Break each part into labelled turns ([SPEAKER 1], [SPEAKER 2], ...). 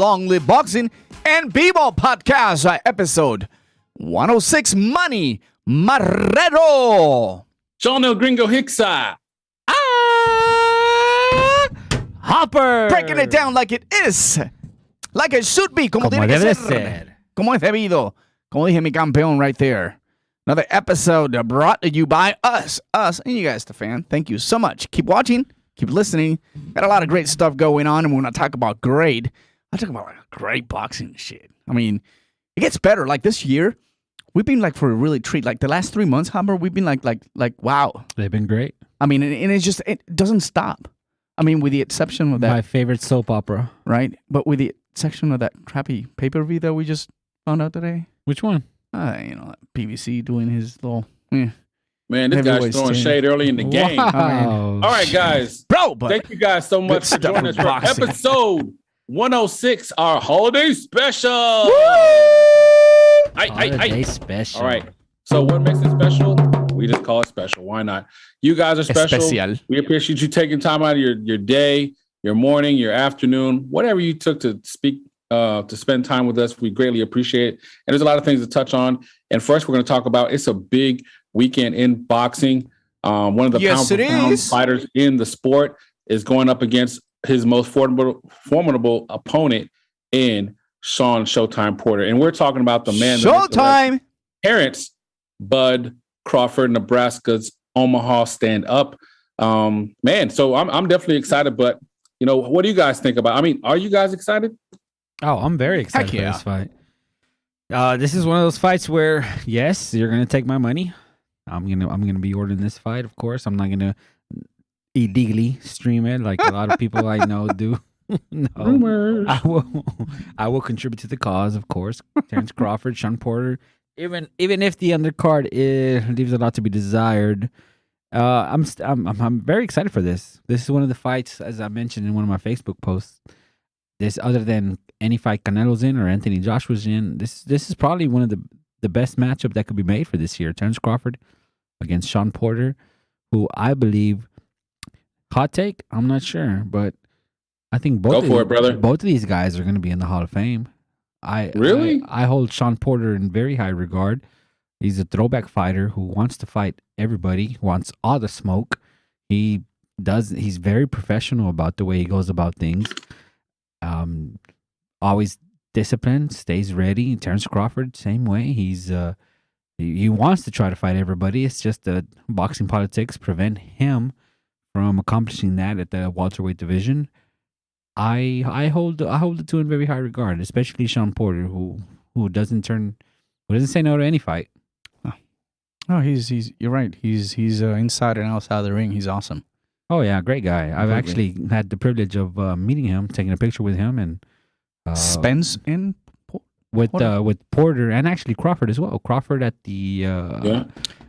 [SPEAKER 1] Long Live Boxing, EnVivo Podcast, episode 106, Manny Marrero.
[SPEAKER 2] Shawn El Gringo Hicksa.
[SPEAKER 3] Hopper.
[SPEAKER 1] Breaking it down like it is. Like it should be. Como tiene que
[SPEAKER 3] debe
[SPEAKER 1] ser.
[SPEAKER 3] ser.
[SPEAKER 1] Como es debido. Como dije mi campeón right there. Another episode brought to you by us, and you guys, the fan. Thank you so much. Keep watching. Keep listening. Got a lot of great stuff going on, and when I talk about great, I talk about like great boxing shit. I mean, it gets better. Like this year, we've been like for a really treat. Like the last 3 months, Humber, we've been like wow.
[SPEAKER 3] They've been great.
[SPEAKER 1] I mean, and it's just it doesn't stop. I mean, with the exception of that,
[SPEAKER 3] My favorite soap opera.
[SPEAKER 1] right? But with the exception of that crappy pay-per-view that we just found out today.
[SPEAKER 3] Which one?
[SPEAKER 1] That PVC doing his little. Yeah.
[SPEAKER 2] Man, this guy's
[SPEAKER 1] Heavyweight
[SPEAKER 2] throwing
[SPEAKER 1] stand.
[SPEAKER 2] shade early in the game.
[SPEAKER 3] Wow.
[SPEAKER 2] All right, guys.
[SPEAKER 1] Bro, but
[SPEAKER 2] Thank you guys so much for
[SPEAKER 1] Good stuff
[SPEAKER 2] joining us
[SPEAKER 1] in
[SPEAKER 2] for
[SPEAKER 1] boxing.
[SPEAKER 2] episode 106, our holiday special.
[SPEAKER 3] Holiday special.
[SPEAKER 2] All right. So what makes it special? We just call it special. Why not? You guys are special.
[SPEAKER 1] Especial.
[SPEAKER 2] We appreciate you taking time out of your day, your morning, your afternoon, whatever you took to speak, to spend time with us. We greatly appreciate it. And there's a lot of things to touch on. And first, we're going to talk about it's a big weekend in boxing. One of the pound-for-pound fighters in the sport is going up against his most formidable opponent in Shawn Showtime Porter. And we're talking about the man.
[SPEAKER 1] Showtime.
[SPEAKER 2] Terence Bud Crawford, Nebraska's Omaha stand-up. Man, so I'm definitely excited. But, you know, what do you guys think about? I mean, are you guys excited?
[SPEAKER 3] Oh, I'm very excited for this fight. This is one of those fights where, yes, you're gonna take my money. I'm gonna be ordering this fight, of course. I'm not gonna illegally stream it like a lot of people I know do. No,
[SPEAKER 2] Rumors.
[SPEAKER 3] I will contribute to the cause, of course. Terence Crawford, Shawn Porter. Even if the undercard leaves a lot to be desired, I'm very excited for this. This is one of the fights, as I mentioned in one of my Facebook posts. This, other than any fight Canelo's in or Anthony Joshua's in, this is probably one of the best matchup that could be made for this year. Terence Crawford against Shawn Porter, who I believe, hot take, I'm not sure, but I think both of these guys are going to be in the Hall of Fame. I hold Shawn Porter in very high regard. He's a throwback fighter who wants to fight everybody, wants all the smoke. He's very professional about the way he goes about things. Always disciplined, stays ready. Terence Crawford, same way. He wants to try to fight everybody. It's just that boxing politics prevent him from accomplishing that at the welterweight division. I hold the two in very high regard, especially Shawn Porter, who doesn't say no to any fight.
[SPEAKER 1] Oh, he's you're right. He's inside and outside of the ring. He's awesome.
[SPEAKER 3] Oh yeah, great guy. I've actually had the privilege of meeting him, taking a picture with him, and
[SPEAKER 1] Spence and
[SPEAKER 3] with Porter and actually Crawford as well. Crawford at the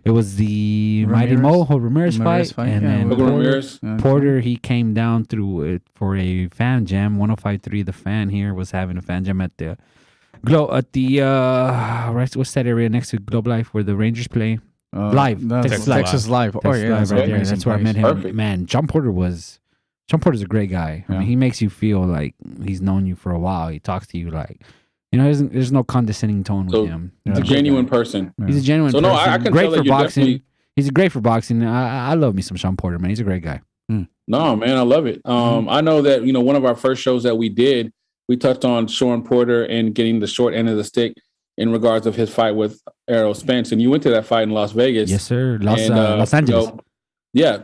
[SPEAKER 3] it was the Mighty Mojo Ramirez fight, and then Porter he came down through it for a fan jam. 105.3 The Fan here was having a fan jam at the what's that area next to Globe Life where the Rangers play?
[SPEAKER 1] Texas Live. Oh yeah,
[SPEAKER 3] Live right there. That's where I met him.
[SPEAKER 2] Perfect.
[SPEAKER 3] Man, Shawn Porter's a great guy. I mean, he makes you feel like he's known you for a while. He talks to you like, there's no condescending tone with him.
[SPEAKER 2] He's a genuine person.
[SPEAKER 3] He's a genuine person.
[SPEAKER 2] No, I can
[SPEAKER 3] great
[SPEAKER 2] tell
[SPEAKER 3] for
[SPEAKER 2] that you
[SPEAKER 3] boxing. He's great for boxing. I love me some Shawn Porter, man. He's a great guy.
[SPEAKER 2] No, man, I love it. I know that, one of our first shows that we did, we touched on Shawn Porter and getting the short end of the stick in regards of his fight with Errol Spence. And you went to that fight in Las Vegas.
[SPEAKER 3] Yes, sir. Los Angeles.
[SPEAKER 2] Yeah.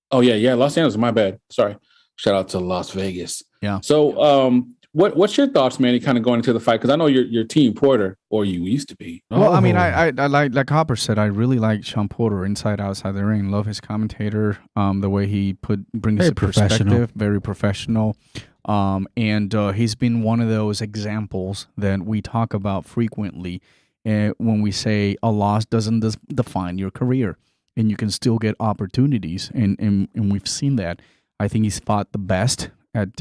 [SPEAKER 2] Oh, yeah. Los Angeles. My bad. Sorry. Shout out to Las Vegas.
[SPEAKER 1] Yeah.
[SPEAKER 2] So what's your thoughts, man, kind of going into the fight? Because I know you're Team Porter, or you used to be.
[SPEAKER 1] Well, I mean, I like Hopper said, I really like Shawn Porter inside, outside the ring. Love his commentator, the way he brings
[SPEAKER 3] very
[SPEAKER 1] the perspective, very professional. And he's been one of those examples that we talk about frequently when we say a loss doesn't define your career, and you can still get opportunities. And we've seen that. I think he's fought the best at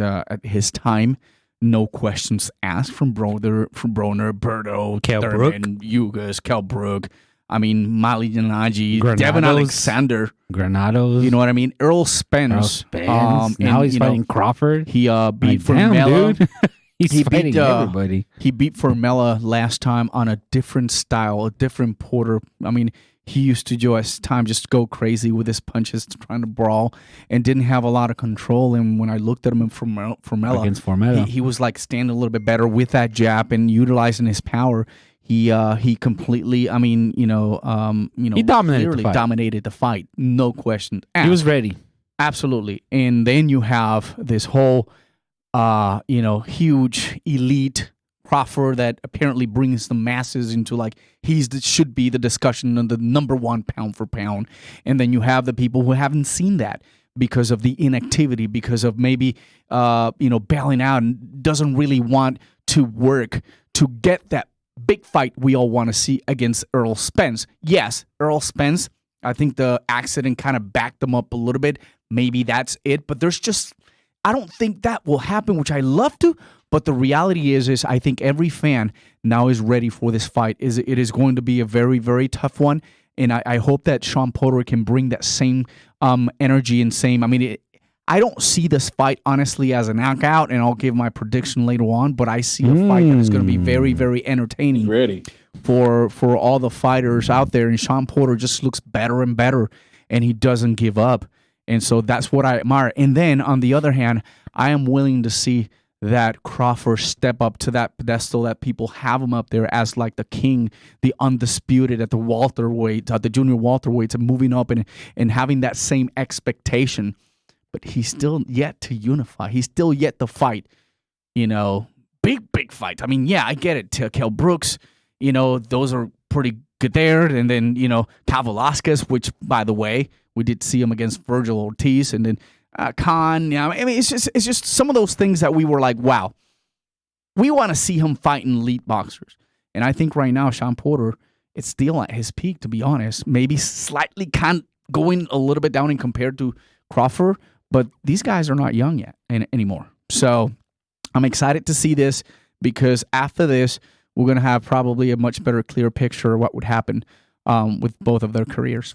[SPEAKER 1] his time. No questions asked from Broner, Berto, Thurman, Yugas, Kell Brook. I mean, Mali Janaji, Devin Alexander.
[SPEAKER 3] Granados.
[SPEAKER 1] You know what I mean? Earl Spence.
[SPEAKER 3] Now he's fighting Crawford.
[SPEAKER 1] He beat Formella.
[SPEAKER 3] He's
[SPEAKER 1] He
[SPEAKER 3] fighting
[SPEAKER 1] beat,
[SPEAKER 3] everybody.
[SPEAKER 1] He beat Formella last time on a different style, a different Porter. I mean, he used to just go crazy with his punches, trying to brawl, and didn't have a lot of control. And when I looked at him in Formella,
[SPEAKER 3] Against Formella.
[SPEAKER 1] he was like standing a little bit better with that jab and utilizing his power. He completely, I mean, he dominated the fight, no question.
[SPEAKER 3] He was ready.
[SPEAKER 1] Absolutely. And then you have this whole, huge elite Crawford that apparently brings the masses into like should be the discussion on the number one pound for pound. And then you have the people who haven't seen that because of the inactivity, because of maybe bailing out and doesn't really want to work to get that big fight we all want to see against Errol Spence. Yes, Errol Spence, I think the accident kind of backed them up a little bit. Maybe that's it, but I don't think that will happen, which I love to. But the reality is I think every fan now is ready for this fight. It is going to be a very, very tough one, and I hope that Shawn Porter can bring that same energy and same. I mean, I don't see this fight honestly as a knockout, and I'll give my prediction later on. But I see a fight that is going to be very, very entertaining.
[SPEAKER 2] Ready
[SPEAKER 1] for all the fighters out there, and Shawn Porter just looks better and better, and he doesn't give up. And so that's what I admire. And then on the other hand, I am willing to see that Crawford step up to that pedestal that people have him up there as like the king, the undisputed at the welterweight, the junior welterweights, and moving up and having that same expectation. But he's still yet to unify. He's still yet to fight, big fights. I mean, yeah, I get it. Kell Brooks, those are pretty good there. And then, Cal Velasquez, which, by the way, we did see him against Virgil Ortiz, and then Khan. I mean, it's just some of those things that we were like, wow, we want to see him fighting elite boxers. And I think right now, Shawn Porter, it's still at his peak, to be honest. Maybe slightly going a little bit down in compared to Crawford, but these guys are not young yet anymore. So I'm excited to see this because after this, we're going to have probably a much better, clear picture of what would happen with both of their careers.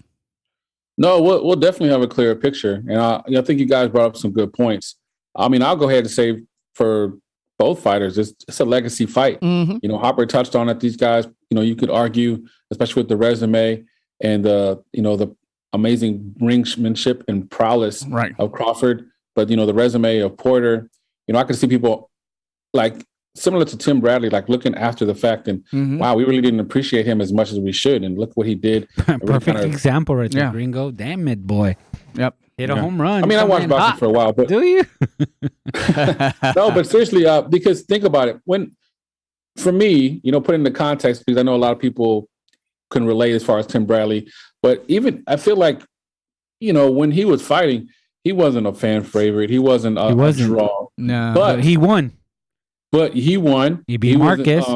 [SPEAKER 2] No, we'll definitely have a clearer picture. And I think you guys brought up some good points. I mean, I'll go ahead and say for both fighters, it's a legacy fight.
[SPEAKER 1] Mm-hmm.
[SPEAKER 2] Hopper touched on it. These guys, you could argue, especially with the resume and the amazing ringsmanship and prowess of Crawford, but the resume of Porter. I could see people like similar to Tim Bradley, like looking after the fact and wow, we really didn't appreciate him as much as we should. And look what he did.
[SPEAKER 3] Perfect example right there, Gringo. Damn it, boy.
[SPEAKER 1] Yep.
[SPEAKER 3] Hit a home run.
[SPEAKER 2] I mean, I watched boxing for a while, but
[SPEAKER 3] do you?
[SPEAKER 2] No, but seriously, because think about it. For me, put in the context, because I know a lot of people can relate as far as Tim Bradley, but even I feel like, when he was fighting, he wasn't a fan favorite. He wasn't a draw.
[SPEAKER 1] No,
[SPEAKER 2] but
[SPEAKER 3] he won.
[SPEAKER 2] But he won.
[SPEAKER 3] He beat Marquez.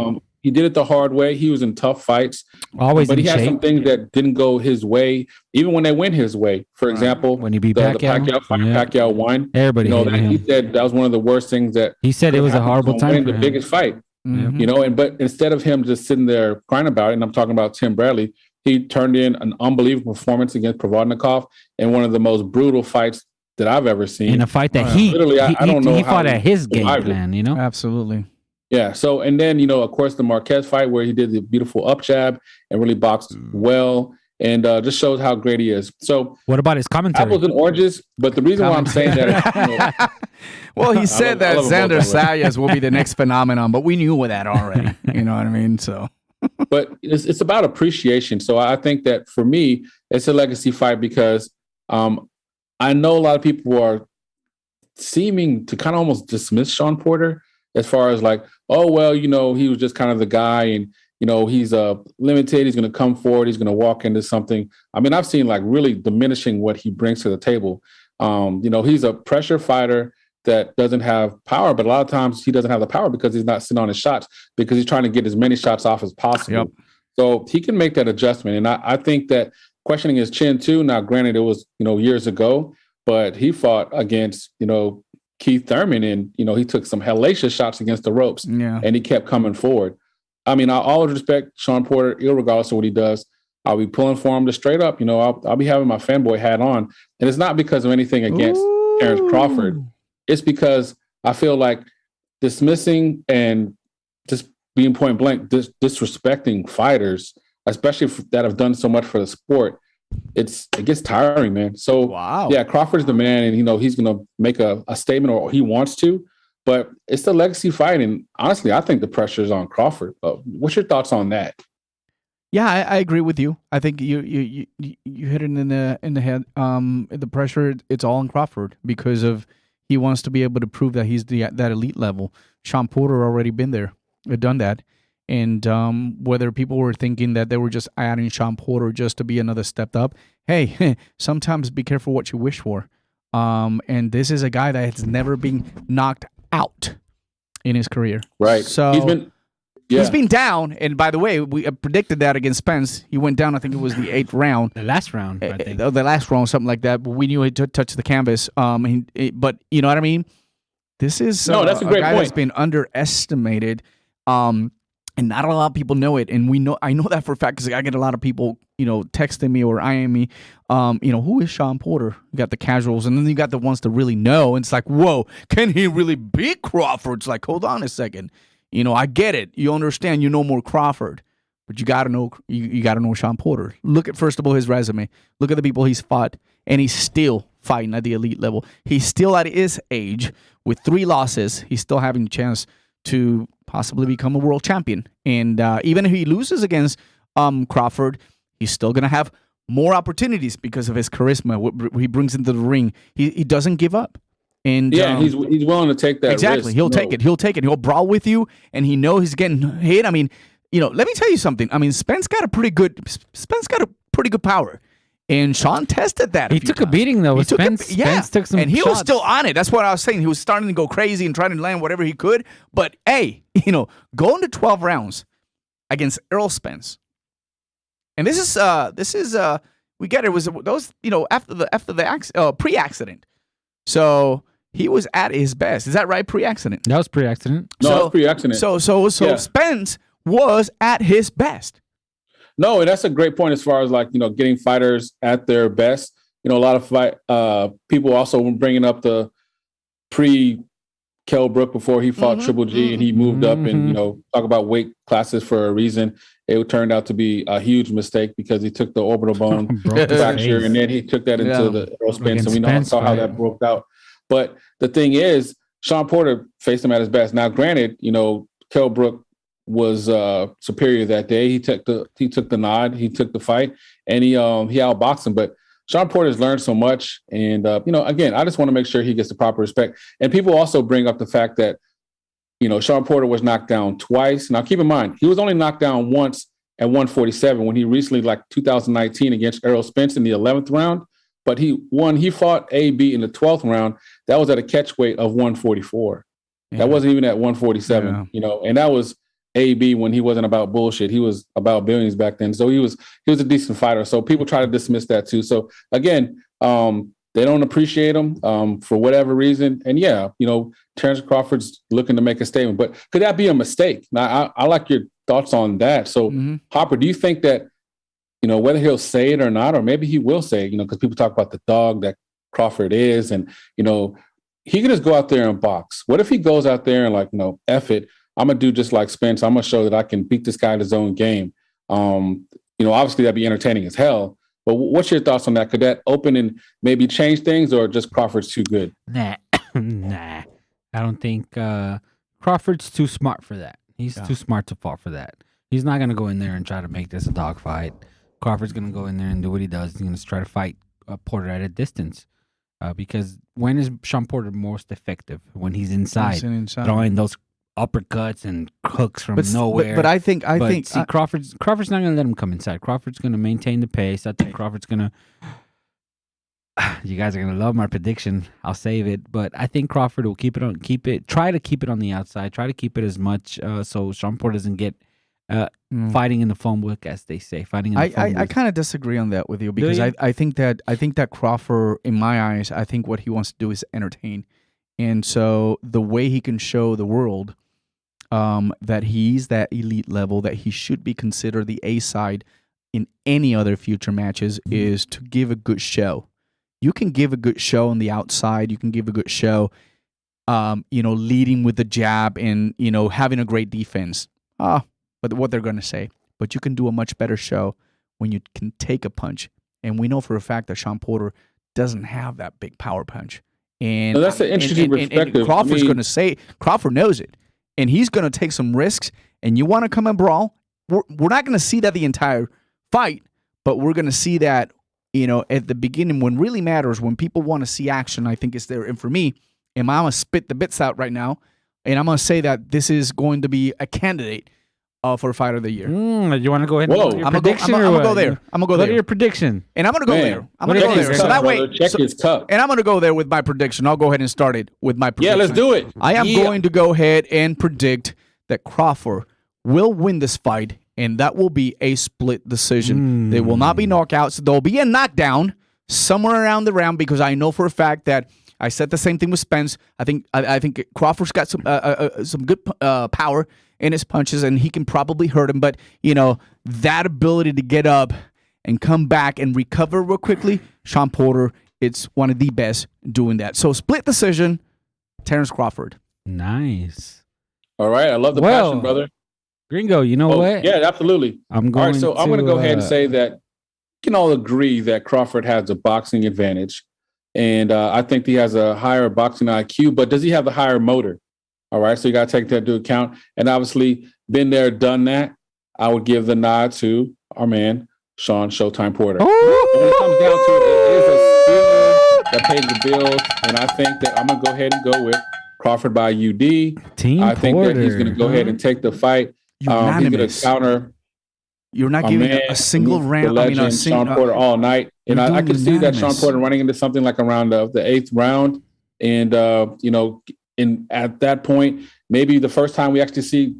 [SPEAKER 2] He did it the hard way. He was in tough fights.
[SPEAKER 3] Always
[SPEAKER 2] but
[SPEAKER 3] in
[SPEAKER 2] he had
[SPEAKER 3] shape.
[SPEAKER 2] some things that didn't go his way, even when they went his way. For example,
[SPEAKER 3] when he beat
[SPEAKER 2] the
[SPEAKER 3] Pacquiao,
[SPEAKER 2] Pacquiao won.
[SPEAKER 3] Everybody hated him.
[SPEAKER 2] He said that was one of the worst things that
[SPEAKER 3] he said it was a horrible time for
[SPEAKER 2] the
[SPEAKER 3] him.
[SPEAKER 2] biggest fight.
[SPEAKER 1] Mm-hmm.
[SPEAKER 2] But instead of him just sitting there crying about it, and I'm talking about Tim Bradley, he turned in an unbelievable performance against Provodnikov in one of the most brutal fights that I've ever seen.
[SPEAKER 3] In a fight that he don't know he fought at his game plan,
[SPEAKER 1] Absolutely.
[SPEAKER 2] Yeah. So, and then, of course, the Marquez fight where he did the beautiful up jab and really boxed well and just shows how great he is. So,
[SPEAKER 3] what about his commentary?
[SPEAKER 2] Apples and oranges. But the reason why I'm saying that is,
[SPEAKER 1] well, he said that Xander Sayas will be the next phenomenon, but we knew that already. You know what I mean? So,
[SPEAKER 2] but it's about appreciation. So I think that for me, it's a legacy fight because I know a lot of people are seeming to kind of almost dismiss Shawn Porter as far as like, oh, well, he was just kind of the guy and, he's limited. He's going to come forward. He's going to walk into something. I mean, I've seen like really diminishing what he brings to the table. He's a pressure fighter that doesn't have power, but a lot of times he doesn't have the power because he's not sitting on his shots because he's trying to get as many shots off as possible.
[SPEAKER 1] Yep.
[SPEAKER 2] So he can make that adjustment. And I think that questioning his chin too. Now, granted, it was, years ago, but he fought against, Keith Thurman and, he took some hellacious shots against the ropes and he kept coming forward. I mean, I always respect Shawn Porter, irregardless of what he does. I'll be pulling for him to straight up, I'll be having my fanboy hat on. And it's not because of anything against Terence Crawford. It's because I feel like dismissing and just being point blank disrespecting fighters, especially that have done so much for the sport, it gets tiring, man. So yeah, Crawford's the man, and he's going to make a statement, or he wants to. But it's the legacy fight, and honestly, I think the pressure is on Crawford. What's your thoughts on that?
[SPEAKER 1] Yeah, I agree with you. I think you hit it in the head. The pressure, it's all on Crawford because of he wants to be able to prove that he's that elite level. Shawn Porter already been there, done that, and whether people were thinking that they were just adding Shawn Porter just to be another step up, hey, sometimes be careful what you wish for. And this is a guy that has never been knocked out in his career.
[SPEAKER 2] Right.
[SPEAKER 1] So he's been down. And by the way, we predicted that against Spence. He went down, I think it was the 8th round.
[SPEAKER 3] The last round, I think.
[SPEAKER 1] The last round, something like that. But we knew he touched the canvas. But you know what I mean? This is
[SPEAKER 2] that's a great
[SPEAKER 1] guy
[SPEAKER 2] point.
[SPEAKER 1] that's been underestimated. And not a lot of people know it. And I know that for a fact because I get a lot of people, texting me or IM me, who is Shawn Porter? You got the casuals, and then you got the ones that really know. And it's like, whoa, can he really beat Crawford? It's like, hold on a second. I get it. You understand, you know more Crawford. But you gotta know you gotta know Shawn Porter. Look at, first of all, his resume. Look at the people he's fought, and he's still fighting at the elite level. He's still at his age with 3 losses. He's still having a chance to possibly become a world champion. And even if he loses against Crawford, he's still going to have more opportunities because of his charisma, what he brings into the ring. He doesn't give up. And
[SPEAKER 2] he's willing to take that
[SPEAKER 1] exactly.
[SPEAKER 2] risk.
[SPEAKER 1] He'll take it. He'll brawl with you, and he knows he's getting hit. I mean, let me tell you something. I mean, Spence got a pretty good power. And Shawn tested that.
[SPEAKER 3] He took a beating, though. Spence took some
[SPEAKER 1] and he
[SPEAKER 3] shots.
[SPEAKER 1] was still on it. That's what I was saying. He was starting to go crazy and trying to land whatever he could. But, hey, going to 12 rounds against Errol Spence. And this is we get it. It was those, after the pre-accident. So he was at his best. Is that right? Pre-accident?
[SPEAKER 3] That was pre-accident.
[SPEAKER 2] No, it was pre-accident.
[SPEAKER 1] So yeah. Spence was at his best.
[SPEAKER 2] No, and that's a great point as far as getting fighters at their best. A lot of people also bringing up the pre-Kell Brook before he fought Triple G and he moved up and talk about weight classes for a reason. It turned out to be a huge mistake because he took the orbital bone fracture and then he took that into the Errol Spence, and we saw how that broke out. But the thing is, Shawn Porter faced him at his best. Now, granted, Kell Brook was superior that day. He took the nod, he took the fight, and he outboxed him. But Shawn Porter's learned so much, and again, I just want to make sure he gets the proper respect. And people also bring up the fact that Shawn Porter was knocked down twice. Now, keep in mind, he was only knocked down once at 147 when he recently, 2019, against Errol Spence in the 11th round. But he fought AB in the 12th round. That was at a catch weight of 144. Yeah. That wasn't even at 147. And that was AB when he wasn't about bullshit. He was about billions back then. So he was a decent fighter. So people try to dismiss that too. So again, they don't appreciate him for whatever reason. And Terence Crawford's looking to make a statement. But could that be a mistake? Now, I like your thoughts on that. So Hopper, do you think that, whether he'll say it or not, or maybe he will say it, because people talk about the dog that Crawford is, and, he can just go out there and box. What if he goes out there and F it, I'm going to do just like Spence. I'm going to show that I can beat this guy in his own game. Obviously that'd be entertaining as hell. But what's your thoughts on that? Could that open and maybe change things, or just Crawford's too good?
[SPEAKER 3] Nah. I don't think Crawford's too smart for that. He's too smart to fall for that. He's not going to go in there and try to make this a dogfight. Crawford's going to go in there and do what he does. He's going to try to fight Porter at a distance. Because when is Shawn Porter most effective? When he's inside. Throwing those uppercuts and hooks from nowhere.
[SPEAKER 1] But I think
[SPEAKER 3] Crawford's not going to let him come inside. Crawford's going to maintain the pace. I think Crawford's going to. You guys are going to love my prediction. I'll save it, but I think Crawford will try to keep it on the outside. Try to keep it as much so Shawn Porter doesn't get fighting in the phone book, as they say. I
[SPEAKER 1] kind of disagree on that with you because I think that Crawford, in my eyes, I think what he wants to do is entertain, and so the way he can show the world that he's that elite level, that he should be considered the A side in any other future matches, is to give a good show. You can give a good show on the outside. You can give a good show leading with the jab and, having a great defense. But what they're going to say. But you can do a much better show when you can take a punch. And we know for a fact that Shawn Porter doesn't have that big power punch. And
[SPEAKER 2] that's an interesting perspective.
[SPEAKER 1] And Crawford's going to say, Crawford knows it. And he's going to take some risks. And you want to come and brawl? We're not going to see that the entire fight, but we're going to see that, at the beginning when really matters, when people want to see action, I think it's there. And for me, I'm going to spit the bits out right now. And I'm going to say that this is going to be a candidate for Fight of the Year.
[SPEAKER 3] You want to go ahead and go your
[SPEAKER 1] I'm
[SPEAKER 3] prediction?
[SPEAKER 1] I'm going to go there.
[SPEAKER 3] What are your prediction?
[SPEAKER 1] And I'm going to go there. I'm going to go there. So that way,
[SPEAKER 2] check is tough.
[SPEAKER 1] And I'm going to go there with my prediction. I'll go ahead and start it with my prediction.
[SPEAKER 2] Yeah, let's do it.
[SPEAKER 1] I am going to go ahead and predict that Crawford will win this fight, and that will be a split decision. There will not be knockouts. There will be a knockdown somewhere around the round, because I know for a fact that I said the same thing with Spence. I think Crawford's got some good power in his punches, and he can probably hurt him. But, that ability to get up and come back and recover real quickly, Shawn Porter, it's one of the best doing that. So split decision, Terence Crawford.
[SPEAKER 3] Nice.
[SPEAKER 2] All right. I love the passion, brother.
[SPEAKER 3] Gringo, you know what?
[SPEAKER 2] Yeah, absolutely. I'm going to go ahead and say that we can all agree that Crawford has a boxing advantage. And I think he has a higher boxing IQ, but does he have the higher motor? All right, so you got to take that into account. And obviously, been there, done that. I would give the nod to our man, Shawn Showtime Porter. When it comes down to it, it is a skill that pays the bills. And I think that I'm going to go ahead and go with Crawford by UD. I think that he's going to go ahead and take the fight. He's going to counter.
[SPEAKER 1] You're not giving a single round.
[SPEAKER 2] Shawn Porter all night. And I could see that Shawn Porter running into something like around the 8th round. And, at that point, maybe the first time we actually see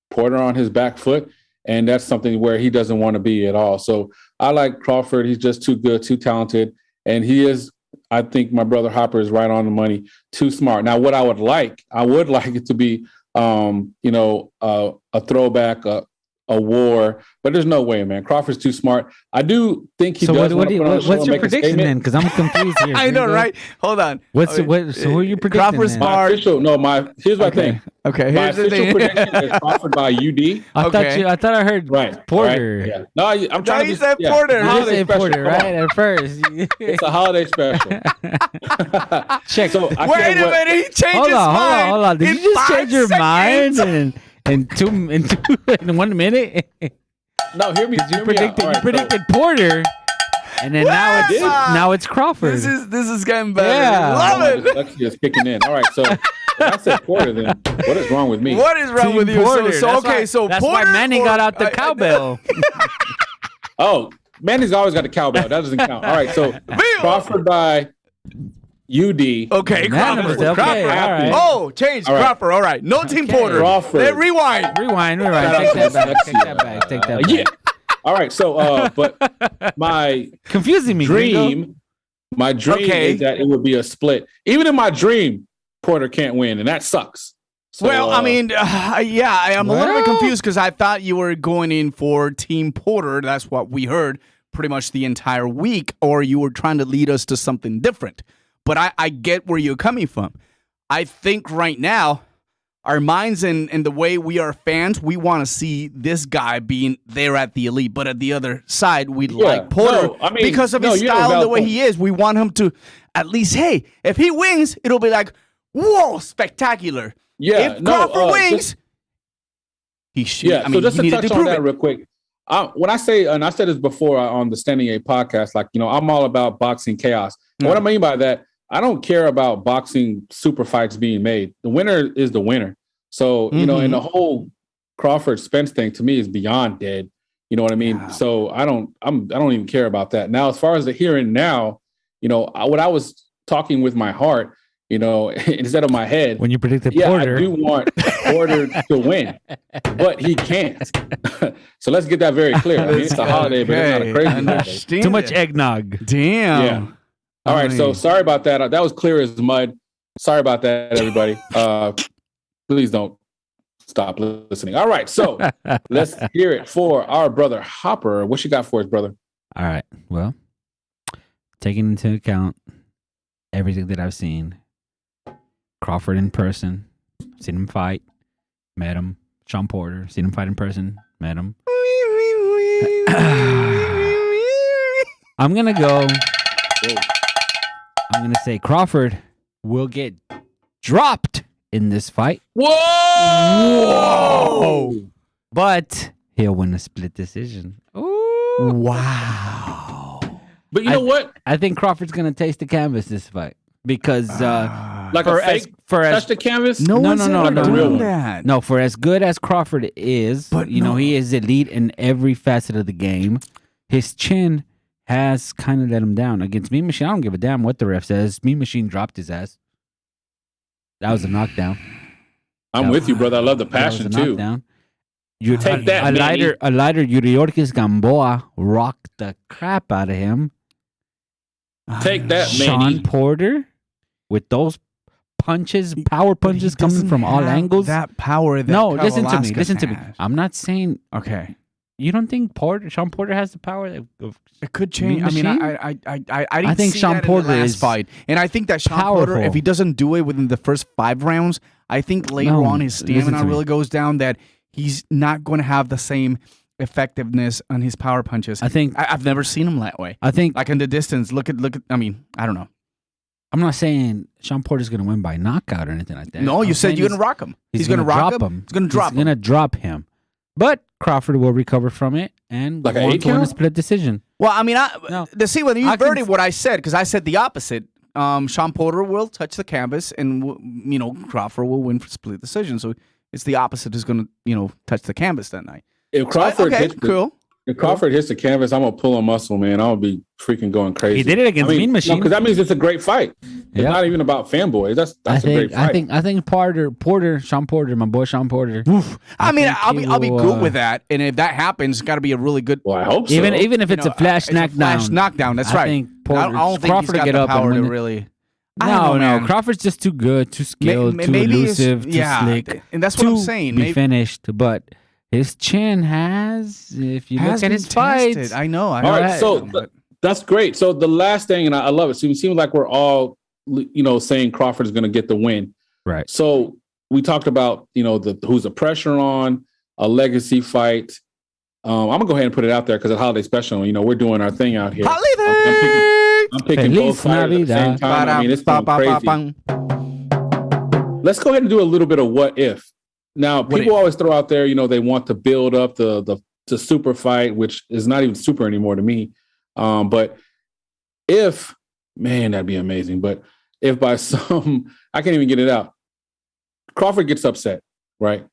[SPEAKER 2] Porter on his back foot. And that's something where he doesn't want to be at all. So I like Crawford. He's just too good, too talented. And he is, I think my brother Hopper is right on the money, too smart. Now, what I would like it to be, a throwback, a war, but there's no way, man. Crawford's too smart. I do think he does.
[SPEAKER 3] What's your prediction then? Because I'm confused here.
[SPEAKER 1] I know, right? Hold on.
[SPEAKER 3] So who are you predicting?
[SPEAKER 1] Crawford's smart.
[SPEAKER 2] Here's my thing.
[SPEAKER 1] Okay,
[SPEAKER 2] my official prediction is Crawford by UD.
[SPEAKER 3] I thought I heard Porter.
[SPEAKER 2] Right, yeah. No, I'm trying to.
[SPEAKER 1] You said Porter.
[SPEAKER 3] You said Porter, right? At first,
[SPEAKER 2] it's a holiday special.
[SPEAKER 3] Check.
[SPEAKER 2] So
[SPEAKER 1] wait a minute, he changed his mind.
[SPEAKER 3] Hold on. Did you just change your mind in 1 minute?
[SPEAKER 2] No, hear me.
[SPEAKER 3] You predicted Porter, and then now it's Crawford.
[SPEAKER 1] This is getting better.
[SPEAKER 3] Yeah.
[SPEAKER 1] Love it.
[SPEAKER 2] Lexi is kicking in. All right, so if I said Porter, then what is wrong with me?
[SPEAKER 1] What is wrong with you?
[SPEAKER 3] Porter.
[SPEAKER 1] So
[SPEAKER 3] that's
[SPEAKER 1] Porter,
[SPEAKER 3] why Manny got out the cowbell.
[SPEAKER 2] Oh, Manny's always got the cowbell. That doesn't count. All right, so Crawford by UD.
[SPEAKER 1] Okay, Crawford.
[SPEAKER 3] Okay, all right.
[SPEAKER 1] Oh, change. All right. Crawford. All right. No Team Porter.
[SPEAKER 2] Crawford.
[SPEAKER 1] Then rewind.
[SPEAKER 3] Take that back.
[SPEAKER 2] Yeah. All right. So, but my
[SPEAKER 3] confusing me.
[SPEAKER 2] Dream is that it would be a split. Even in my dream, Porter can't win, and that sucks. So,
[SPEAKER 1] I'm a little bit confused because I thought you were going in for Team Porter. That's what we heard pretty much the entire week, or you were trying to lead us to something different. But I get where you're coming from. I think right now, our minds and the way we are fans, we want to see this guy being there at the elite. But at the other side, we like Porter because of his style and the way he is. We want him to at least, hey, if he wins, it'll be like, whoa, spectacular.
[SPEAKER 2] Yeah,
[SPEAKER 1] if Crawford wins, he should.
[SPEAKER 2] Yeah, so just to touch on that real quick. When I say, and I said this before on the Standing A podcast, I'm all about boxing chaos. And what I mean by that, I don't care about boxing super fights being made. The winner is the winner. So, and the whole Crawford Spence thing to me is beyond dead. You know what I mean? Yeah. So I don't even care about that. Now, as far as the here and now, what I was talking with my heart, instead of my head.
[SPEAKER 3] When you predicted Porter.
[SPEAKER 2] I do want Porter to win, but he can't. So let's get that very clear. I mean, it's a holiday, but it's not a crazy holiday.
[SPEAKER 3] Too much eggnog.
[SPEAKER 1] Damn.
[SPEAKER 2] Yeah. All right, so sorry about that. That was clear as mud. Sorry about that, everybody. Please don't stop listening. All right, so let's hear it for our brother Hopper. What you got for us, brother?
[SPEAKER 3] All right. Well, taking into account everything that I've seen, Crawford in person. Seen him fight. Met him. Shawn Porter. Seen him fight in person. Met him. I'm going to go. I'm going to say Crawford will get dropped in this fight.
[SPEAKER 2] Whoa!
[SPEAKER 3] But he'll win a split decision. Ooh.
[SPEAKER 1] Wow.
[SPEAKER 2] But you know what?
[SPEAKER 3] I think Crawford's going to taste the canvas this fight because
[SPEAKER 2] Like
[SPEAKER 3] for
[SPEAKER 2] a fake
[SPEAKER 3] for
[SPEAKER 2] touch the canvas?
[SPEAKER 1] No,
[SPEAKER 3] No,
[SPEAKER 1] one's
[SPEAKER 3] no,
[SPEAKER 1] ever
[SPEAKER 3] no,
[SPEAKER 1] done
[SPEAKER 2] no.
[SPEAKER 1] that.
[SPEAKER 3] no, for as good as Crawford is,
[SPEAKER 1] But
[SPEAKER 3] you know,
[SPEAKER 1] no.
[SPEAKER 3] he is elite in every facet of the game. His chin has kind of let him down. Against Mean Machine, I don't give a damn what the ref says. Mean Machine dropped his ass. That was a knockdown.
[SPEAKER 2] I'm with you, brother. I love the
[SPEAKER 3] That was
[SPEAKER 2] passion
[SPEAKER 3] a
[SPEAKER 2] too.
[SPEAKER 3] knockdown.
[SPEAKER 2] Take that,
[SPEAKER 3] a
[SPEAKER 2] Manny.
[SPEAKER 3] lighter Yuriorkis Gamboa rocked the crap out of him.
[SPEAKER 2] Take that,
[SPEAKER 3] Shawn
[SPEAKER 2] Manny.
[SPEAKER 3] Porter with those punches, power
[SPEAKER 1] But he
[SPEAKER 3] punches coming
[SPEAKER 1] doesn't
[SPEAKER 3] from all
[SPEAKER 1] have
[SPEAKER 3] angles.
[SPEAKER 1] That power that
[SPEAKER 3] No, listen to me.
[SPEAKER 1] Kavalauskas
[SPEAKER 3] Listen to me.
[SPEAKER 1] has.
[SPEAKER 3] I'm not saying
[SPEAKER 1] Okay.
[SPEAKER 3] you don't think Shawn Porter has the power of
[SPEAKER 1] It could change.
[SPEAKER 3] Mean
[SPEAKER 1] I mean,
[SPEAKER 3] Machine?
[SPEAKER 1] I didn't
[SPEAKER 3] think
[SPEAKER 1] see
[SPEAKER 3] Shawn
[SPEAKER 1] that
[SPEAKER 3] Porter
[SPEAKER 1] in the last
[SPEAKER 3] is
[SPEAKER 1] fight, and I think that Shawn Porter,
[SPEAKER 3] powerful.
[SPEAKER 1] if he doesn't do it within the first 5 rounds, I think later
[SPEAKER 3] No,
[SPEAKER 1] on his
[SPEAKER 3] listen
[SPEAKER 1] stamina
[SPEAKER 3] to me.
[SPEAKER 1] really goes down. That he's not going to have the same effectiveness on his power punches.
[SPEAKER 3] I think
[SPEAKER 1] I've never seen him that way.
[SPEAKER 3] I think
[SPEAKER 1] Like in the distance, look at. I mean, I don't know.
[SPEAKER 3] I'm not saying Shawn Porter's going to win by knockout or anything like that.
[SPEAKER 1] No, you
[SPEAKER 3] I'm
[SPEAKER 1] said
[SPEAKER 3] saying
[SPEAKER 1] you're going to rock him. He's going to
[SPEAKER 3] drop
[SPEAKER 1] rock him. He's going to drop
[SPEAKER 3] He's going to drop him. But Crawford will recover from it and
[SPEAKER 2] Like
[SPEAKER 3] go
[SPEAKER 2] an
[SPEAKER 3] on
[SPEAKER 2] 8
[SPEAKER 3] to win a
[SPEAKER 2] count?
[SPEAKER 3] split decision.
[SPEAKER 1] Well, I mean,
[SPEAKER 3] No.
[SPEAKER 1] to see whether you
[SPEAKER 3] I can-
[SPEAKER 1] inverted what I said, because I said the opposite. Shawn Porter will touch the canvas, and Crawford will win for split decision. So it's the opposite who's going to touch the canvas that night.
[SPEAKER 2] If Crawford
[SPEAKER 1] Okay,
[SPEAKER 2] hits
[SPEAKER 1] cool.
[SPEAKER 2] if Crawford hits the canvas, I'm gonna pull a muscle, man. I'm gonna be freaking going crazy.
[SPEAKER 3] He did it against Mean Machine.
[SPEAKER 2] because that means it's a great fight. It's
[SPEAKER 3] Yeah.
[SPEAKER 2] not even about fanboys. That's a great fight.
[SPEAKER 3] I think Shawn Porter, my boy Shawn Porter.
[SPEAKER 1] I mean,
[SPEAKER 3] think
[SPEAKER 1] I'll be
[SPEAKER 3] he will,
[SPEAKER 1] good with that, and if that happens, it's got to be a really good.
[SPEAKER 2] Well, I hope so.
[SPEAKER 3] Even if it's a flash
[SPEAKER 1] it's
[SPEAKER 3] knockdown.
[SPEAKER 1] flash knockdown. That's
[SPEAKER 3] I
[SPEAKER 1] right.
[SPEAKER 3] think
[SPEAKER 1] I
[SPEAKER 3] Porter,
[SPEAKER 1] don't think
[SPEAKER 3] Crawford
[SPEAKER 1] he's got
[SPEAKER 3] get
[SPEAKER 1] the
[SPEAKER 3] up and
[SPEAKER 1] power
[SPEAKER 3] win
[SPEAKER 1] to
[SPEAKER 3] it.
[SPEAKER 1] really. I don't know,
[SPEAKER 3] No,
[SPEAKER 1] man.
[SPEAKER 3] Crawford's just too good, too skilled, too
[SPEAKER 1] Maybe it's-
[SPEAKER 3] elusive, too
[SPEAKER 1] yeah,
[SPEAKER 3] slick.
[SPEAKER 1] and that's what I'm
[SPEAKER 3] to
[SPEAKER 1] saying.
[SPEAKER 3] Be
[SPEAKER 1] Maybe
[SPEAKER 3] finished, but his chin has. If you
[SPEAKER 1] has
[SPEAKER 3] look at
[SPEAKER 1] been
[SPEAKER 3] his fights,
[SPEAKER 1] tested. I know.
[SPEAKER 2] All right, so that's great. So the last thing, and I love it. So it seems like we're all, saying Crawford is going to get the win.
[SPEAKER 3] right?
[SPEAKER 2] So we talked about, who's the pressure on, a legacy fight. I'm gonna go ahead and put it out there because it's holiday special. We're doing our thing out here. I'm picking both
[SPEAKER 3] Feliz
[SPEAKER 2] fighters at the same
[SPEAKER 3] Navidad.
[SPEAKER 2] time. I mean, it's going crazy. Let's go ahead and do a little bit of what if. Now,
[SPEAKER 1] What
[SPEAKER 2] people
[SPEAKER 1] if?
[SPEAKER 2] always throw out there, they want to build up the super fight, which is not even super anymore to me. But if, man, that'd be amazing. But if by some, I can't even get it out, Crawford gets upset, right?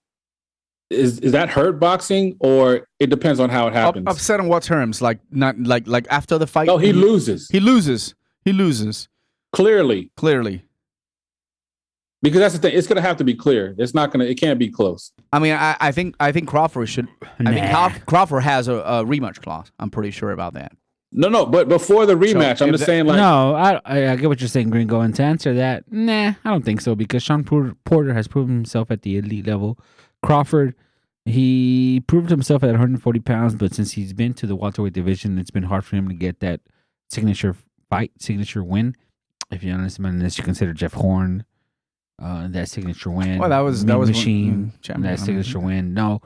[SPEAKER 2] Is that hurt boxing, or it depends on how it happens?
[SPEAKER 1] Upset on what terms? Like not like after the fight?
[SPEAKER 2] No, he loses.
[SPEAKER 1] He loses. He loses.
[SPEAKER 2] Clearly. Because that's the thing. It's going to have to be clear. It can't be close.
[SPEAKER 1] I mean, I think Crawford should. I think Crawford has a rematch clause. I'm pretty sure about that.
[SPEAKER 2] No, but before the rematch, I'm just saying, like,
[SPEAKER 3] no, I get what you're saying, Gringo. And to answer that, nah, I don't think so because Shawn Porter has proven himself at the elite level. Crawford, he proved himself at 140 pounds, but since he's been to the welterweight division, it's been hard for him to get that signature win. If you understand, unless you consider Jeff Horn, that signature win.
[SPEAKER 1] Well, that was
[SPEAKER 3] Machine, that signature win. No,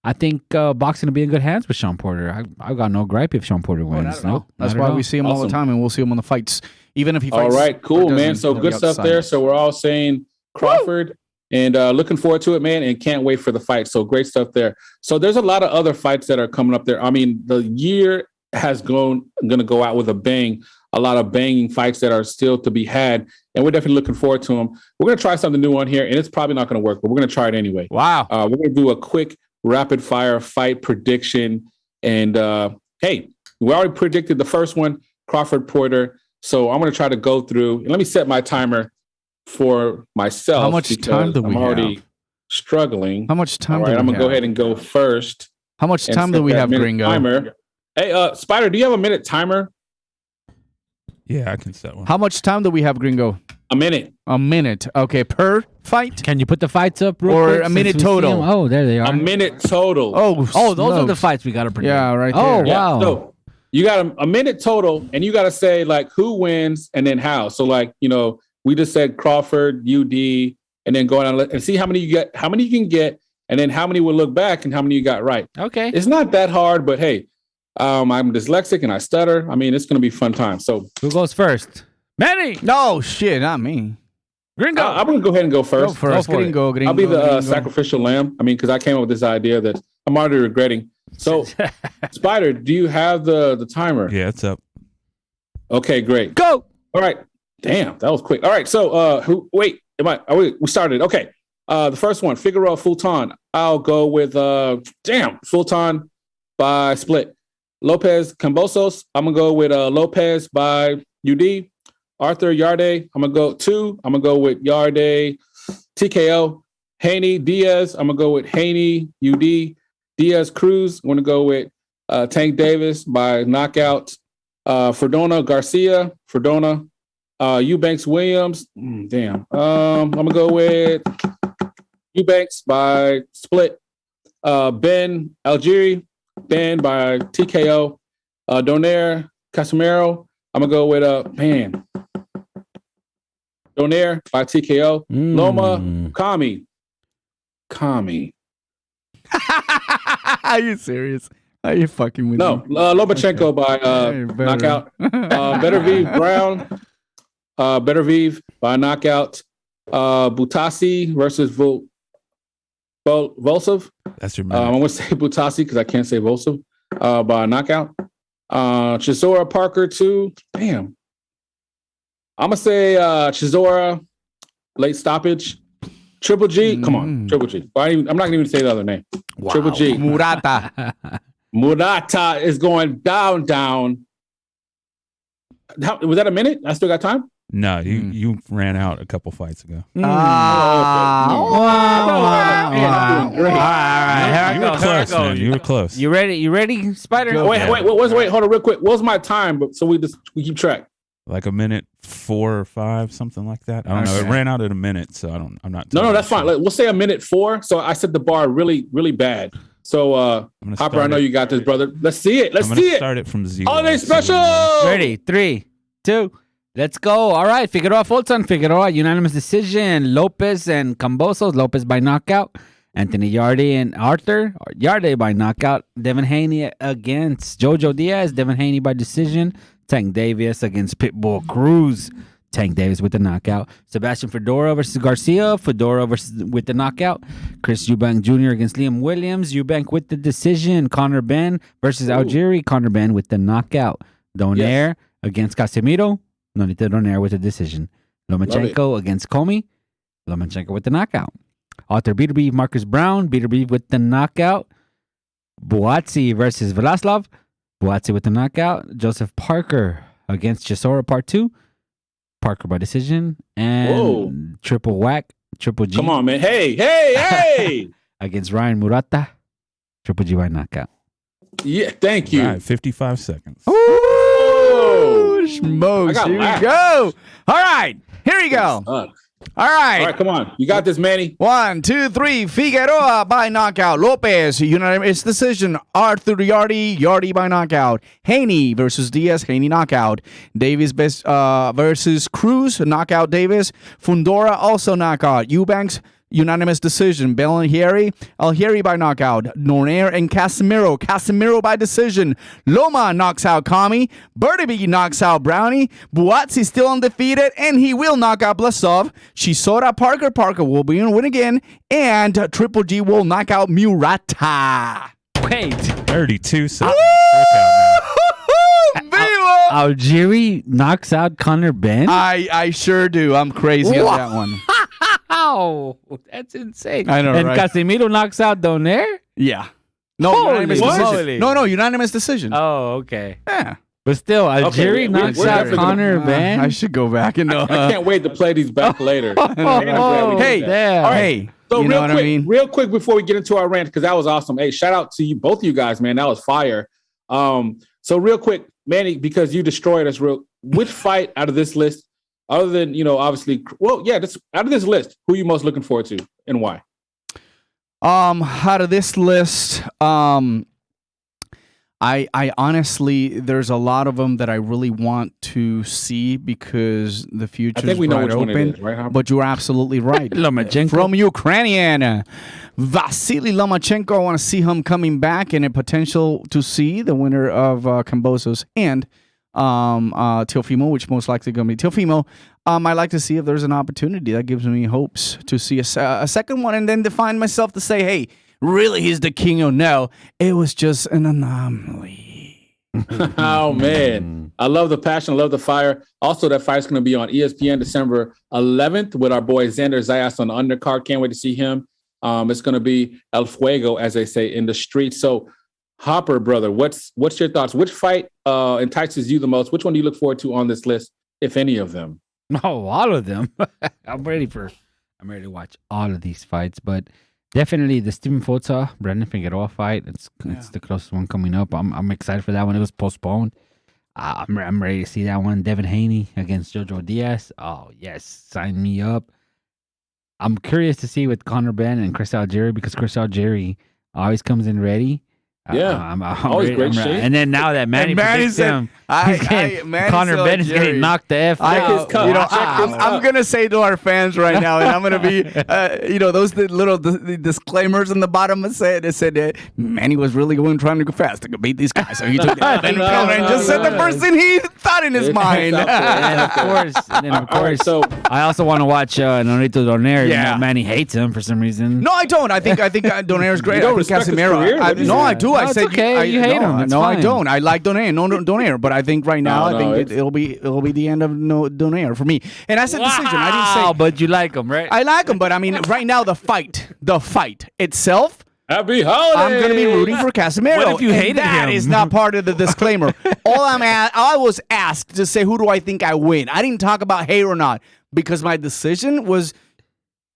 [SPEAKER 3] I think boxing will be in good hands with Shawn Porter. I got no gripe if Shawn Porter wins.
[SPEAKER 1] Nope, that's why we see him all the time, and we'll see him on the fights, even if he fights.
[SPEAKER 2] All right, cool,
[SPEAKER 1] or
[SPEAKER 2] man.
[SPEAKER 1] doesn't,
[SPEAKER 2] So
[SPEAKER 1] he'll
[SPEAKER 2] good
[SPEAKER 1] be
[SPEAKER 2] stuff
[SPEAKER 1] outside.
[SPEAKER 2] there. So we're all saying Crawford. And looking forward to it, man, and can't wait for the fight. So great stuff there. So there's a lot of other fights that are coming up there. I mean, the year has going to go out with a bang. A lot of banging fights that are still to be had, and we're definitely looking forward to them. We're going to try something new on here, and it's probably not going to work, but we're going to try it anyway.
[SPEAKER 1] Wow.
[SPEAKER 2] We're going to do a quick rapid fire fight prediction. And hey, we already predicted the first one, Crawford Porter. So I'm going to try to go through, and let me set my timer for myself.
[SPEAKER 1] How much time do we
[SPEAKER 2] I'm already
[SPEAKER 1] have?
[SPEAKER 2] Struggling.
[SPEAKER 1] How much time
[SPEAKER 2] All
[SPEAKER 1] do
[SPEAKER 2] right,
[SPEAKER 1] we
[SPEAKER 2] I'm going to
[SPEAKER 1] have?
[SPEAKER 2] go ahead and go first.
[SPEAKER 1] How much
[SPEAKER 2] and
[SPEAKER 1] time
[SPEAKER 2] set
[SPEAKER 1] do we
[SPEAKER 2] that
[SPEAKER 1] have,
[SPEAKER 2] minute
[SPEAKER 1] Gringo?
[SPEAKER 2] Timer. Hey, Spider, do you have a minute timer?
[SPEAKER 4] Yeah, I can set one.
[SPEAKER 1] How much time do we have, Gringo?
[SPEAKER 2] A minute.
[SPEAKER 1] A minute. Okay, per fight?
[SPEAKER 3] Can you put the fights up real
[SPEAKER 1] Or
[SPEAKER 3] quick
[SPEAKER 1] a
[SPEAKER 3] since
[SPEAKER 1] minute
[SPEAKER 3] we see
[SPEAKER 1] total?
[SPEAKER 3] them? Oh, there they are.
[SPEAKER 2] A minute total.
[SPEAKER 1] Oh,
[SPEAKER 3] Those are the
[SPEAKER 1] smokes.
[SPEAKER 3] fights we got to predict.
[SPEAKER 1] Yeah, right
[SPEAKER 3] Oh,
[SPEAKER 1] there.
[SPEAKER 3] wow.
[SPEAKER 2] So you got a minute total, and you got to say like who wins and then how. So like We just said Crawford, UD, and then go on and see how many you get, how many you can get, and then how many will look back and how many you got right.
[SPEAKER 3] Okay.
[SPEAKER 2] It's not that hard, but hey, I'm dyslexic and I stutter. I mean, it's going to be fun time. So
[SPEAKER 3] who goes first? Manny.
[SPEAKER 1] No shit, not me.
[SPEAKER 3] Gringo.
[SPEAKER 2] I'm going to go ahead and go first.
[SPEAKER 1] Go first. Gringo.
[SPEAKER 2] I'll be the sacrificial lamb. I mean, because I came up with this idea that I'm already regretting. So, Spider, do you have the timer?
[SPEAKER 4] Yeah, it's up.
[SPEAKER 2] Okay, great.
[SPEAKER 3] Go.
[SPEAKER 2] All right. Damn, that was quick. All right. So, we started. Okay. The first one, Figueroa Fulton. I'll go with Fulton by split. Lopez Cambosos. I'm gonna go with Lopez by UD. Arthur Yarde. I'm gonna go 2. I'm gonna go with Yarde TKO. Haney Diaz. I'm gonna go with Haney UD. Diaz Cruz. I'm gonna go with Tank Davis by knockout. Ferdona Garcia. Ferdona. Eubanks Williams. I'm gonna go with Eubanks by split. Ben Algieri. Ben by TKO. Donaire Casimiro. I'm gonna go with Donaire by TKO. Loma Kami.
[SPEAKER 1] Are you serious? Are you fucking with me?
[SPEAKER 2] No, Lomachenko by knockout. Bettervieve Brown. Bettervieve by knockout. Butasi versus Volsov.
[SPEAKER 4] That's your
[SPEAKER 2] I'm
[SPEAKER 4] man.
[SPEAKER 2] going to say Butasi because I can't say Volsov by knockout. Chisora Parker 2. Damn. I'm going to say Chisora late stoppage. Triple G. Come on. Triple G. I'm not going to even say the other name.
[SPEAKER 1] Wow.
[SPEAKER 2] Triple G.
[SPEAKER 1] Murata.
[SPEAKER 2] Murata is going down. Was that a minute? I still got time?
[SPEAKER 4] No, you ran out a couple fights ago.
[SPEAKER 3] All right,
[SPEAKER 4] You were close, man. You were close.
[SPEAKER 3] You ready, Spider?
[SPEAKER 2] Wait, hold on real quick. What was my time? But so we keep track.
[SPEAKER 4] Like a minute 4 or 5, something like that. I don't know. It ran out at a minute, so I'm not.
[SPEAKER 2] No, that's fine. We'll say a minute 4. So I set the bar really, really bad. So Hopper, I know you got this, brother. Let's see it. Let's see it.
[SPEAKER 4] Start it from 0.
[SPEAKER 2] Holiday special.
[SPEAKER 3] Ready? 3, 2. Let's go. All right. Figueroa Fulton. Figueroa, unanimous decision. Lopez and Cambosos. Lopez by knockout. Anthony Yarde and Arthur. Yarde by knockout. Devin Haney against Jojo Diaz. Devin Haney by decision. Tank Davis against Pitbull Cruz. Tank Davis with the knockout. Sebastian Fedora versus Garcia. Fedora with the knockout. Chris Eubank Jr. against Liam Williams. Eubank with the decision. Connor Ben versus Algieri. Connor Ben with the knockout. Donaire against Casemiro. Nonito Donaire with a decision. Lomachenko against Comey. Lomachenko with the knockout. Arthur Beterbiev, Marcus Brown. Beterbiev with the knockout. Buatsi versus Vlaslav. Buatsi with the knockout. Joseph Parker against Chisora Part 2. Parker by decision. And Triple G.
[SPEAKER 2] Come on, man. Hey.
[SPEAKER 3] Against Ryan Murata. Triple G by knockout.
[SPEAKER 2] Yeah, thank you.
[SPEAKER 4] All right, 55 seconds.
[SPEAKER 1] Smokes. Here we go. All right. Here we go. All right,
[SPEAKER 2] come on. You got this, Manny.
[SPEAKER 1] 1, 2, 3. Figueroa by knockout. Lopez, unanimous decision. Arthur Yarde by knockout. Haney versus Diaz. Haney knockout. Davis versus Cruz. Knockout Davis. Fundora also knockout. Eubanks, unanimous decision. Algieri by knockout. Donaire and Casemiro by decision. Loma knocks out Kami. Beterbiev knocks out Brownie. Buatsi still undefeated, and he will knock out Blasov. Chisora Parker will win again, and Triple G will knock out Murata.
[SPEAKER 3] Wait.
[SPEAKER 4] 32 seconds.
[SPEAKER 3] Algieri knocks out Connor Ben?
[SPEAKER 1] I sure do. I'm crazy on that one.
[SPEAKER 3] Wow, that's insane.
[SPEAKER 1] I know,
[SPEAKER 3] and
[SPEAKER 1] right?
[SPEAKER 3] Casemiro knocks out Donaire?
[SPEAKER 1] Yeah. No, unanimous decision. No, unanimous decision.
[SPEAKER 3] Oh, okay.
[SPEAKER 1] Yeah.
[SPEAKER 3] But still, Algieri knocks out Connor Ben?
[SPEAKER 1] I should go back and
[SPEAKER 2] I can't wait to play these back later.
[SPEAKER 1] Hey,
[SPEAKER 2] all right. So
[SPEAKER 1] you know what I mean?
[SPEAKER 2] Real quick before we get into our rant, because that was awesome. Hey, shout out to you, both of you guys, man. That was fire. So real quick, Manny, because you destroyed us which fight out of this list, other than, obviously, out of this list, who are you most looking forward to and why?
[SPEAKER 1] Out of this list, I honestly, there's a lot of them that I really want to see because the future is
[SPEAKER 2] we know
[SPEAKER 1] wide
[SPEAKER 2] which one it
[SPEAKER 1] open.
[SPEAKER 2] is, right, Harper?
[SPEAKER 1] But you're absolutely right.
[SPEAKER 3] Lomachenko.
[SPEAKER 1] From Ukrainian, Vasily Lomachenko. I want to see him coming back and a potential to see the winner of Kambosos and Teofimo, which most likely going to be Teofimo. I like to see if there's an opportunity. That gives me hopes to see a second one and then define myself to say, hey, really, he's the king or no? It was just an anomaly.
[SPEAKER 2] Oh, man. I love the passion. I love the fire. Also, that fight's going to be on ESPN December 11th with our boy Xander Zayas on the undercard. Can't wait to see him. It's going to be El Fuego, as they say, in the streets. So, Hopper, brother, what's your thoughts? Which fight entices you the most? Which one do you look forward to on this list, if any of them?
[SPEAKER 3] Oh, all of them. I'm ready to watch all of these fights, but definitely the Stephen Fota, Brandon Figueroa fight. It's the closest one coming up. I'm excited for that one. It was postponed. I'm ready to see that one. Devin Haney against Jojo Diaz. Oh yes, sign me up. I'm curious to see with Conor Ben and Chris Algieri because Chris Algieri always comes in ready.
[SPEAKER 2] Yeah,
[SPEAKER 3] I'm
[SPEAKER 2] always
[SPEAKER 3] ready,
[SPEAKER 2] great shape.
[SPEAKER 3] And then now that Manny predicts him, Conor Ben is getting knocked the F out.
[SPEAKER 1] I'm going to say to our fans right now, and I'm going to be, those little disclaimers on the bottom it said Manny was really trying to go fast to beat these guys. So he took that and just said the first thing he thought in his mind.
[SPEAKER 3] And of course, so I also want to watch Norito Donaire.
[SPEAKER 1] Yeah.
[SPEAKER 3] Manny hates him for some reason.
[SPEAKER 1] No, I don't. I think Donaire's great.
[SPEAKER 2] You don't
[SPEAKER 1] I think
[SPEAKER 2] respect his
[SPEAKER 1] Casemiro.
[SPEAKER 2] career,
[SPEAKER 1] I do.
[SPEAKER 3] No,
[SPEAKER 1] I
[SPEAKER 3] it's
[SPEAKER 1] said
[SPEAKER 3] okay. You hate him. It's
[SPEAKER 1] no, I
[SPEAKER 3] fine.
[SPEAKER 1] don't. I like Donaire, but I think right now,
[SPEAKER 2] No,
[SPEAKER 1] I think it'll be the end of Donaire for me. And that's a decision. I didn't say,
[SPEAKER 3] but you like him, right?
[SPEAKER 1] I like him, but I mean, right now the fight itself.
[SPEAKER 2] Happy holidays!
[SPEAKER 1] I'm going to be rooting for Casemiro.
[SPEAKER 3] What if you hated
[SPEAKER 1] that
[SPEAKER 3] him?
[SPEAKER 1] That is not part of the disclaimer. I was asked to say, who do I think I win? I didn't talk about hate or not because my decision was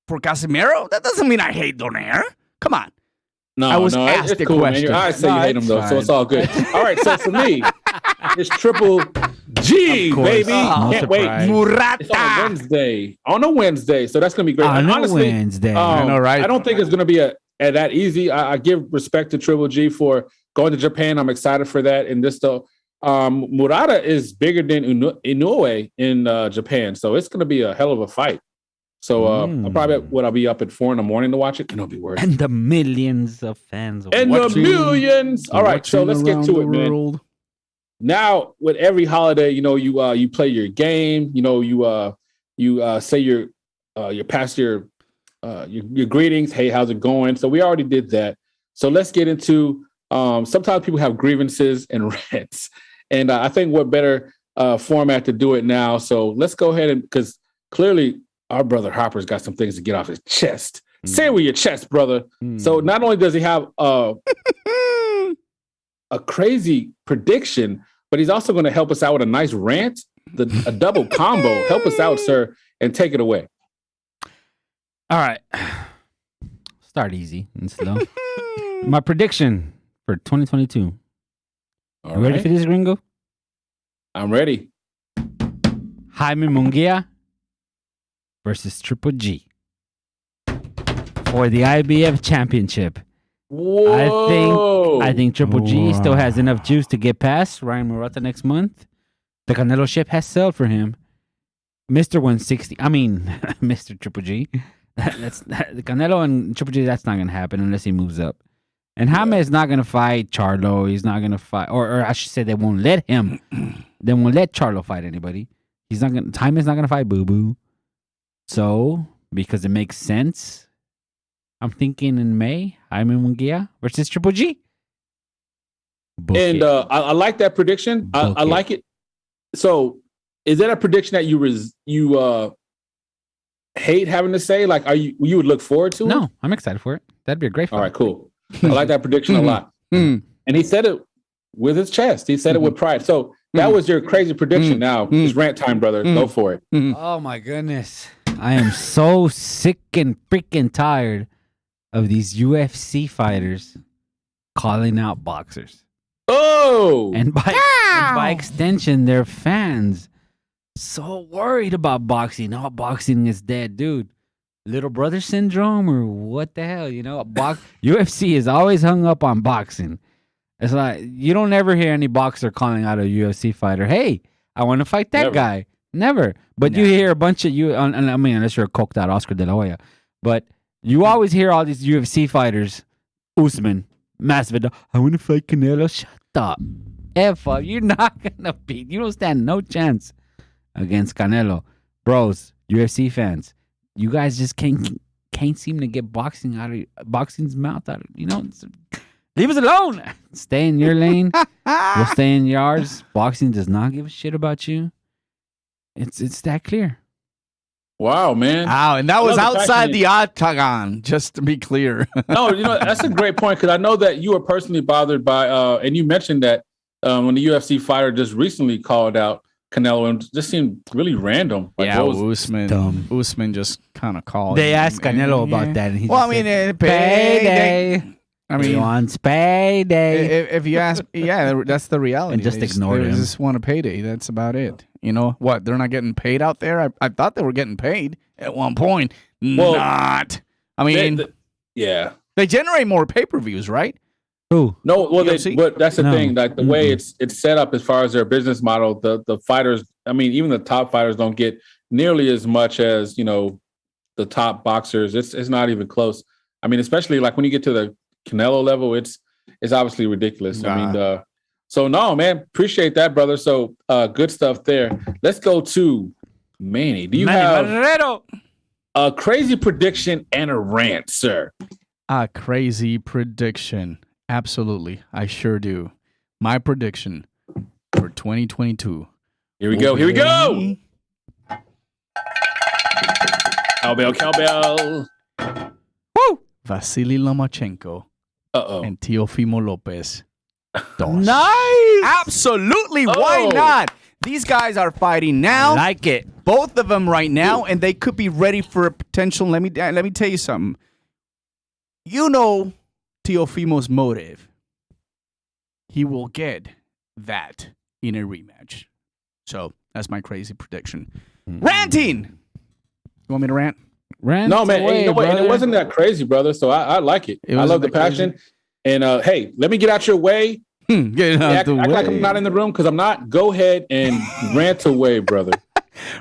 [SPEAKER 1] for Casemiro. That doesn't mean I hate Donaire. Come on.
[SPEAKER 2] I
[SPEAKER 1] was asked
[SPEAKER 2] it's
[SPEAKER 1] a
[SPEAKER 2] cool,
[SPEAKER 1] question.
[SPEAKER 2] Man. I say you hate him though,
[SPEAKER 3] fine.
[SPEAKER 2] so it's all good. All right, so for me, it's Triple G, baby. Can't wait.
[SPEAKER 3] surprise.
[SPEAKER 2] It's on a Wednesday, so that's gonna be great.
[SPEAKER 3] On
[SPEAKER 2] And
[SPEAKER 3] a
[SPEAKER 2] honestly,
[SPEAKER 3] Wednesday.
[SPEAKER 1] I know, right?
[SPEAKER 2] I don't think it's gonna be that easy. I give respect to Triple G for going to Japan. I'm excited for that. And this though, Murata is bigger than Inoue in Japan, so it's gonna be a hell of a fight. So I'll be up at 4 a.m. to watch it. It'll be worth it.
[SPEAKER 3] And the millions of fans.
[SPEAKER 2] And the millions. All right, so let's get to it, man. Now, with every holiday, you play your game. You say your pass your greetings. Hey, how's it going? So we already did that. So let's get into. Sometimes people have grievances and rants, and I think what better format to do it now. So let's go ahead and because clearly. Our brother Hopper's got some things to get off his chest. Say it with your chest, brother. So not only does he have a crazy prediction, but he's also going to help us out with a nice rant, a double combo. Help us out, sir, and take it away.
[SPEAKER 3] All right. Start easy and slow. My prediction for 2022.
[SPEAKER 2] All
[SPEAKER 3] You ready for this, Gringo?
[SPEAKER 2] I'm ready.
[SPEAKER 3] Jaime Munguia versus Triple G for the IBF championship.
[SPEAKER 2] Whoa.
[SPEAKER 3] I think Triple G still has enough juice to get past Ryan Murata next month. The Canelo ship has sailed for him. Mr. 160. I mean, Mr. Triple G. That's the Canelo and Triple G. That's not gonna happen unless he moves up. And Jaime is not gonna fight Charlo. He's not gonna fight, or I should say, they won't let him. They won't let Charlo fight anybody. He's not gonna. Jaime's not gonna fight Boo Boo. So, because it makes sense, I'm thinking in May, Jaime Munguia versus Triple G.
[SPEAKER 2] And I like that prediction. I like it. So, is that a prediction that you hate having to say? Like, you would look forward to it?
[SPEAKER 3] No, I'm excited for it. That'd be a great fight.
[SPEAKER 2] All right, cool. I like that prediction a lot. And he said it with his chest. He said it with pride. So, that was your crazy prediction. Now, it's rant time, brother. Go for it.
[SPEAKER 3] Oh, my goodness. I am so sick and freaking tired of these UFC fighters calling out boxers.
[SPEAKER 2] Oh!
[SPEAKER 3] And by extension, their fans. So worried about boxing. Oh, boxing is dead, dude. Little brother syndrome or what the hell, UFC is always hung up on boxing. It's like you don't ever hear any boxer calling out a UFC fighter, "Hey, I want to fight that
[SPEAKER 2] Never.
[SPEAKER 3] guy." Never. But you hear a bunch of I mean, unless you're a coked out Oscar De La Hoya, but you always hear all these UFC fighters, Usman, Masvidal, "I want to fight Canelo." Shut up. F up. You're not gonna beat. You don't stand no chance against Canelo, bros. UFC fans, you guys just can't seem to get boxing's mouth out. Leave us alone. Stay in your lane. We'll stay in yours. Boxing does not give a shit about you. It's that clear.
[SPEAKER 2] Wow, man.
[SPEAKER 1] Wow, and that was outside the octagon, just to be clear.
[SPEAKER 2] No, that's a great point because I know that you were personally bothered by, and you mentioned that when the UFC fighter just recently called out Canelo and just seemed really random. Like,
[SPEAKER 1] yeah, Usman just kind of called.
[SPEAKER 3] They asked Canelo about that, and he
[SPEAKER 1] said,
[SPEAKER 3] payday. I mean, he wants payday.
[SPEAKER 1] If you ask, yeah, that's the reality.
[SPEAKER 3] And just ignored him.
[SPEAKER 1] They just want a payday. That's about it. You know what? They're not getting paid out there. I thought they were getting paid at one point.
[SPEAKER 2] Well,
[SPEAKER 1] not. I mean, they generate more pay-per-views, right?
[SPEAKER 3] Who?
[SPEAKER 2] No, well, but that's the thing. Like the way it's set up as far as their business model, the fighters. I mean, even the top fighters don't get nearly as much as the top boxers. It's not even close. I mean, especially like when you get to the Canelo level, it's obviously ridiculous. I mean, so no, man, appreciate that, brother. So good stuff there. Let's go to Manny. Do you have a crazy prediction and a rant, sir?
[SPEAKER 1] A crazy prediction. Absolutely. I sure do. My prediction for 2022.
[SPEAKER 2] Here we go. Cowbell.
[SPEAKER 1] Woo! Vasily Lomachenko.
[SPEAKER 2] Uh-oh.
[SPEAKER 1] And Teofimo Lopez.
[SPEAKER 3] Nice.
[SPEAKER 1] Absolutely. Why not? These guys are fighting now.
[SPEAKER 3] I like it.
[SPEAKER 1] Both of them right now, and they could be ready for a potential. Let me tell you something. Teofimo's motive. He will get that in a rematch. So that's my crazy prediction. Ranting. You want me to rant?
[SPEAKER 2] No, man. And it wasn't that crazy, brother. So I like it. I love the passion. Crazy. And hey, let me get out your way. Act like I'm not in the room because I'm not. Go ahead and rant away, brother.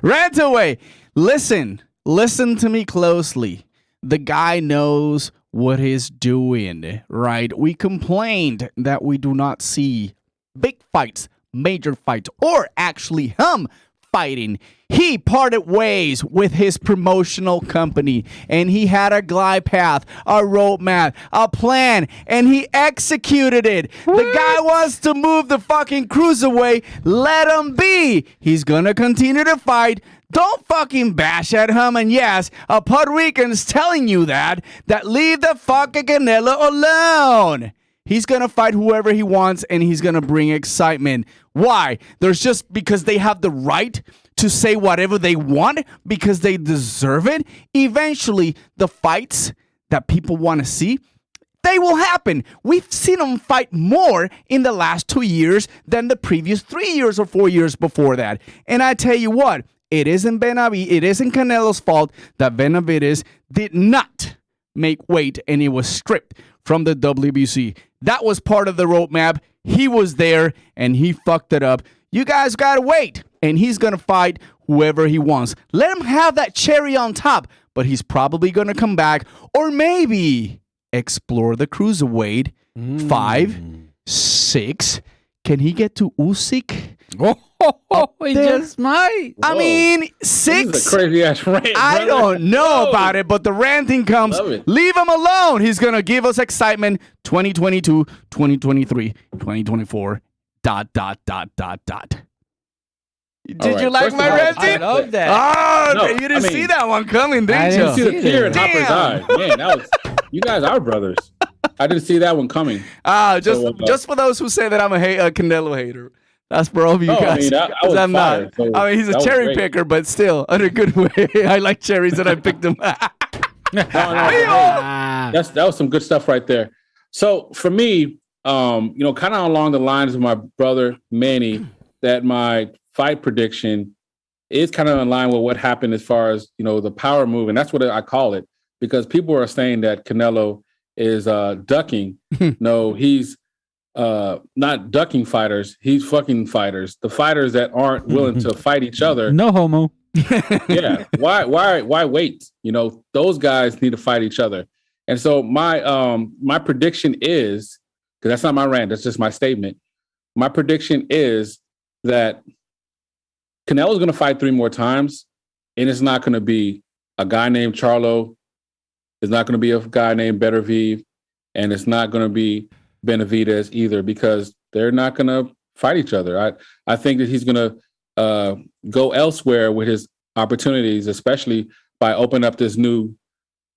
[SPEAKER 1] Rant away. Listen to me closely. The guy knows what he's doing, right? We complained that we do not see big fights, major fights, or actually him fighting. He parted ways with his promotional company, and he had a glide path, a roadmap, a plan, and he executed it. What? The guy wants to move the fucking cruiserweight. Let him be. He's gonna continue to fight. Don't fucking bash at him. And yes, a Puerto Rican's telling you that leave the fucking Canelo alone. He's going to fight whoever he wants, and he's going to bring excitement. Why? Because they have the right to say whatever they want because they deserve it. Eventually, the fights that people want to see, they will happen. We've seen them fight more in the last 2 years than the previous 3 years or 4 years before that. And I tell you what, it isn't Canelo's fault that Benavidez did not make weight and it was stripped from the WBC. That was part of the roadmap. He was there and he fucked it up. You guys gotta wait, and he's gonna fight whoever he wants. Let him have that cherry on top, but he's probably gonna come back or maybe explore the cruiserweight. 5, 6. Can he get to Usyk?
[SPEAKER 3] He just might.
[SPEAKER 1] I mean, 6.
[SPEAKER 2] This is a crazy ass rant.
[SPEAKER 1] I don't know about it, but the ranting comes. Leave him alone. He's gonna give us excitement. 2022, 2023, 2024. ... Did you like my ranting?
[SPEAKER 3] I love that.
[SPEAKER 1] Oh, you didn't see that one coming, did you?
[SPEAKER 2] I didn't see the tear in Hopper's eye. Man, that was. You guys are brothers. I didn't see that one coming.
[SPEAKER 1] Just for those who say that I'm a Canelo hater. That's for all of you guys. I'm not. So I mean, he's a cherry picker, but still, in a good way. I like cherries, and I picked them.
[SPEAKER 2] That was some good stuff right there. So for me, kind of along the lines of my brother Manny, that my fight prediction is kind of in line with what happened as far as the power move, and that's what I call it because people are saying that Canelo is ducking. No, he's not ducking fighters. He's fucking fighters. The fighters that aren't willing to fight each other.
[SPEAKER 3] No homo.
[SPEAKER 2] Yeah. Why wait? You know, those guys need to fight each other. And so my prediction is, because that's not my rant, that's just my statement. My prediction is that Canelo's going to fight 3 more times, and it's not going to be a guy named Charlo. It's not going to be a guy named Beterbiev, and it's not going to be Benavidez either, because they're not going to fight each other. I think that he's going to go elsewhere with his opportunities, especially by opening up this new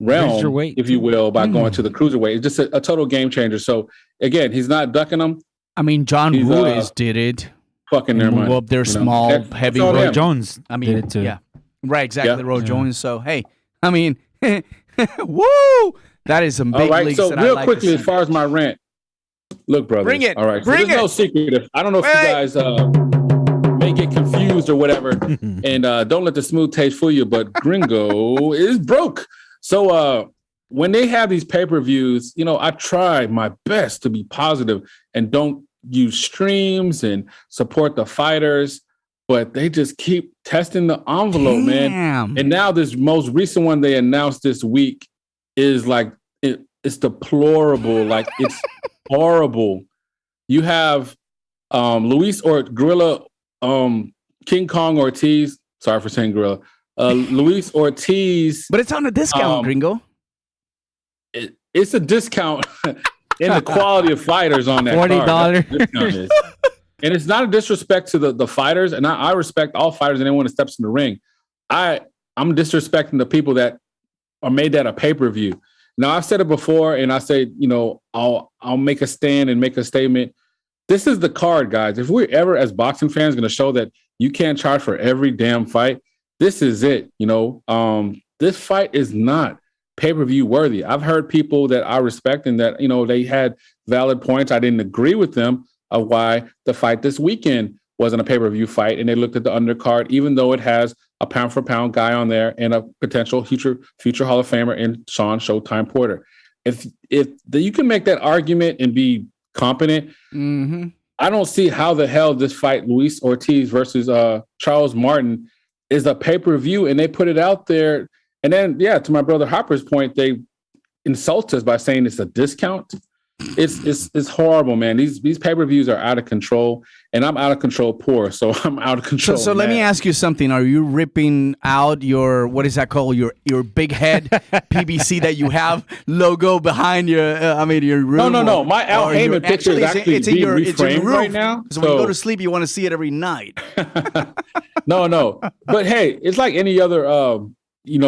[SPEAKER 2] realm, if you will, by going to the cruiserweight. It's just a total game changer. So again, he's not ducking them.
[SPEAKER 1] I mean, John Ruiz did it.
[SPEAKER 2] Fucking their money.
[SPEAKER 1] Move up their small, heavy.
[SPEAKER 3] Roy Jones.
[SPEAKER 1] I mean,
[SPEAKER 3] did it too.
[SPEAKER 1] Yeah, right. Exactly.
[SPEAKER 2] Yeah.
[SPEAKER 1] Roy Jones. So hey, I mean, woo! That is some big leagues.
[SPEAKER 2] So
[SPEAKER 1] that
[SPEAKER 2] real
[SPEAKER 1] like
[SPEAKER 2] quickly, as far as my rant, look, brothers.
[SPEAKER 1] Bring it.
[SPEAKER 2] All right.
[SPEAKER 1] Bring
[SPEAKER 2] so there's no secret. I don't know if you guys may get confused or whatever, and don't let the smooth taste fool you. But Gringo is broke. So when they have these pay-per-views, you know, I try my best to be positive and don't use streams and support the fighters, but they just keep testing the envelope, man. And now this most recent one they announced this week is like, it's deplorable. Like, it's horrible. You have Luis or Gorilla, King Kong Ortiz. Sorry for saying Gorilla. Luis Ortiz.
[SPEAKER 1] But it's on a discount, Gringo.
[SPEAKER 2] It's a discount in the quality of fighters on that
[SPEAKER 3] $40.
[SPEAKER 2] And it's not a disrespect to the fighters. And I respect all fighters and anyone that steps in the ring. I'm disrespecting the people that are made that a pay-per-view. Now, I've said it before, and I say, you know, I'll make a stand and make a statement. This is the card, guys. If we're ever, as boxing fans, going to show that you can't charge for every damn fight, this is it. You know, this fight is not pay-per-view worthy. I've heard people that I respect and that, you know, they had valid points. I didn't agree with them of why the fight this weekend wasn't a pay-per-view fight. And they looked at the undercard, even though it has a pound-for-pound guy on there and a potential future Hall of Famer in Shawn Showtime Porter. If you can make that argument and be competent, I don't see how the hell this fight, Luis Ortiz versus Charles Martin, is a pay-per-view, and they put it out there. And then, yeah, to my brother Hopper's point, they insult us by saying it's a discount. It's horrible, man. These pay-per-views are out of control, and I'm out of control poor, so I'm out of control.
[SPEAKER 1] So let me ask you something. Are you ripping out your, what is that called? Your big head PBC that you have logo behind your your room?
[SPEAKER 2] No. My Al Heyman picture is actually
[SPEAKER 1] it's in your
[SPEAKER 2] reframed
[SPEAKER 1] room
[SPEAKER 2] right now.
[SPEAKER 1] So when you go to sleep, you want to see it every night.
[SPEAKER 2] No. But hey, it's like any other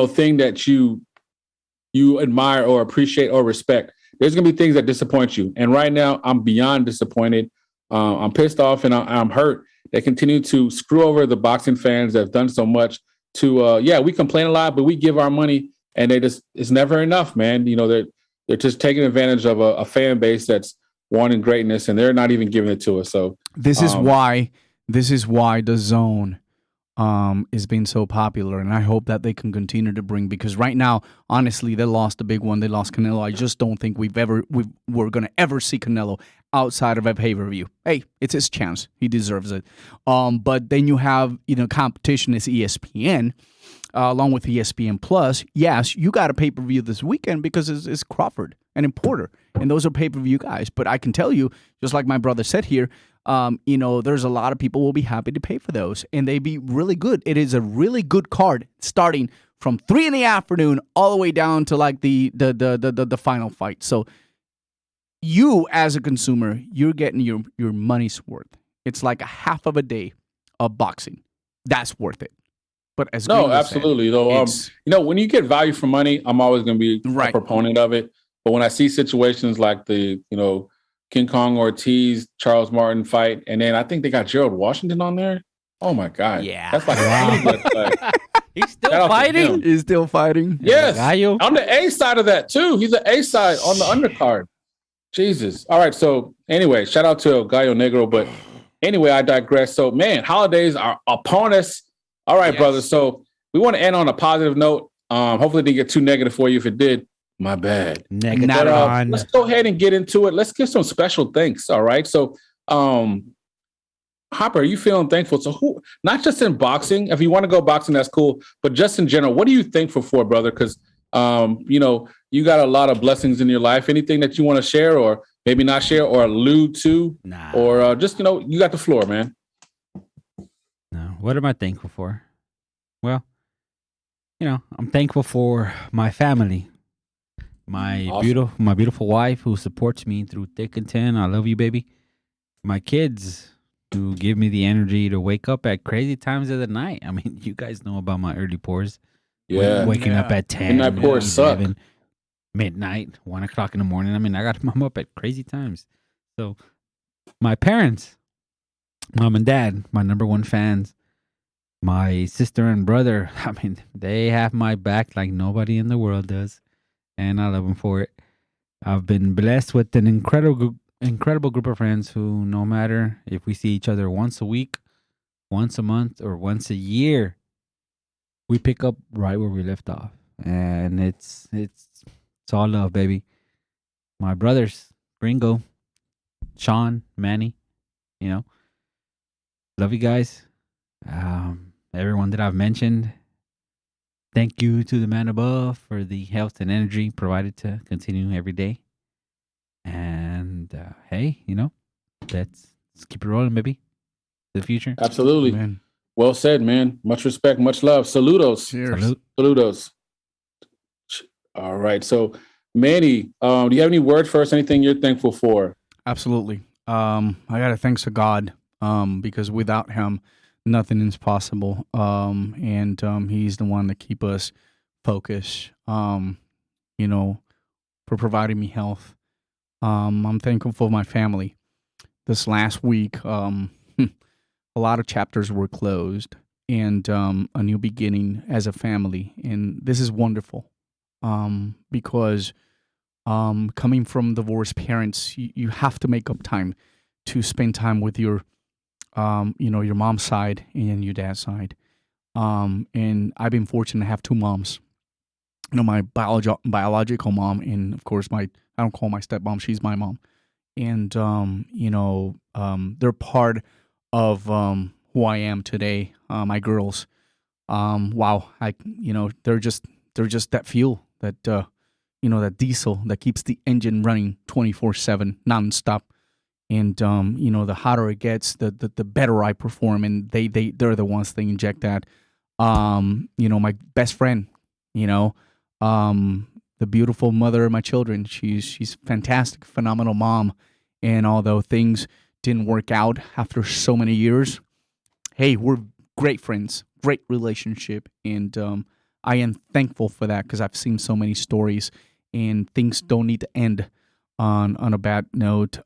[SPEAKER 2] thing that you admire or appreciate or respect. There's going to be things that disappoint you. And right now, I'm beyond disappointed. I'm pissed off and I'm hurt. They continue to screw over the boxing fans that have done so much to, we complain a lot, but we give our money and it's never enough, man. You know, they're just taking advantage of a fan base that's wanting greatness and they're not even giving it to us. So
[SPEAKER 1] this is why the Zone is being so popular, and I hope that they can continue to bring, because right now, honestly, they lost the big one. They lost Canelo. I just don't think we're gonna ever see Canelo outside of a pay-per-view. Hey, it's his chance. He deserves it. But then you have, competition is ESPN, along with ESPN Plus. Yes, you got a pay-per-view this weekend because it's Crawford and Porter, and those are pay-per-view guys. But I can tell you, just like my brother said here, there's a lot of people will be happy to pay for those, and they be really good. It is a really good card, starting from 3 p.m. all the way down to like the final fight. So you, as a consumer, you're getting your money's worth. It's like a half of a day of boxing. That's worth it. But as
[SPEAKER 2] no,
[SPEAKER 1] Gringo
[SPEAKER 2] absolutely.
[SPEAKER 1] Said,
[SPEAKER 2] though, when you get value for money, I'm always going to be a proponent of it. But when I see situations like the King Kong Ortiz, Charles Martin fight, and then I think they got Gerald Washington on there. Oh my God.
[SPEAKER 1] Yeah.
[SPEAKER 2] That's like
[SPEAKER 3] He's still fighting?
[SPEAKER 1] He's still fighting?
[SPEAKER 2] Yes.
[SPEAKER 3] Gallo.
[SPEAKER 2] On the A side of that too. He's the A side on the undercard. Jesus. All right. So anyway, shout out to Gallo Negro. But anyway, I digress. So man, holidays are upon us. All right, brothers. So we want to end on a positive note. Hopefully it didn't get too negative for you. If it did, My bad.
[SPEAKER 3] Negative.
[SPEAKER 2] But let's go ahead and get into it. Let's give some special thanks. All right. So, Hopper, are you feeling thankful? So, who, not just in boxing, if you want to go boxing, that's cool. But just in general, what are you thankful for, brother? Because, you know, you got a lot of blessings in your life. Anything that you want to share or maybe not share or allude to? Or just, you know, you got the floor, man.
[SPEAKER 3] No. What am I thankful for? Well, you know, I'm thankful for my family. My beautiful wife who supports me through thick and thin. I love you, baby. My kids who give me the energy to wake up at crazy times of the night. I mean, you guys know about my early pours.
[SPEAKER 2] Yeah.
[SPEAKER 3] Waking up at 10.
[SPEAKER 2] Midnight pours suck.
[SPEAKER 3] Midnight, 1 o'clock in the morning. I mean, I'm up at crazy times. So my parents, mom and dad, my number one fans, my sister and brother, I mean, they have my back like nobody in the world does. And I love them for it. I've been blessed with an incredible group of friends who, no matter if we see each other once a week, once a month, or once a year, we pick up right where we left off. And it's all love, baby. My brothers, Gringo, Shawn, Manny, you know, love you guys. Everyone that I've mentioned. Thank you to the man above for the health and energy provided to continue every day. And hey, you know, let's keep it rolling, baby. The future.
[SPEAKER 2] Absolutely.
[SPEAKER 1] Man.
[SPEAKER 2] Well said, man. Much respect, much love. Saludos.
[SPEAKER 1] Cheers.
[SPEAKER 2] Saludos. All right. So, Manny, do you have any words for us? Anything you're thankful for?
[SPEAKER 1] Absolutely. I got to thanks to God because without him, nothing is possible. And he's the one that keep us focused, you know, for providing me health. I'm thankful for my family. This last week, a lot of chapters were closed and a new beginning as a family. And this is wonderful because coming from divorced parents, you have to make up time to spend time with your you know, your mom's side and your dad's side. And I've been fortunate to have two moms. You know, my biological mom and, of course, I don't call my stepmom, she's my mom. And, you know, they're part of who I am today, my girls. Wow, you know, they're just that fuel, that, you know, that diesel that keeps the engine running 24/7, nonstop. And you know, the hotter it gets, the better I perform, and they're the ones that inject that. You know, my best friend, you know, the beautiful mother of my children. She's fantastic, phenomenal mom. And although things didn't work out after so many years, hey, we're great friends, great relationship, and I am thankful for that because I've seen so many stories, and things don't need to end on a bad note.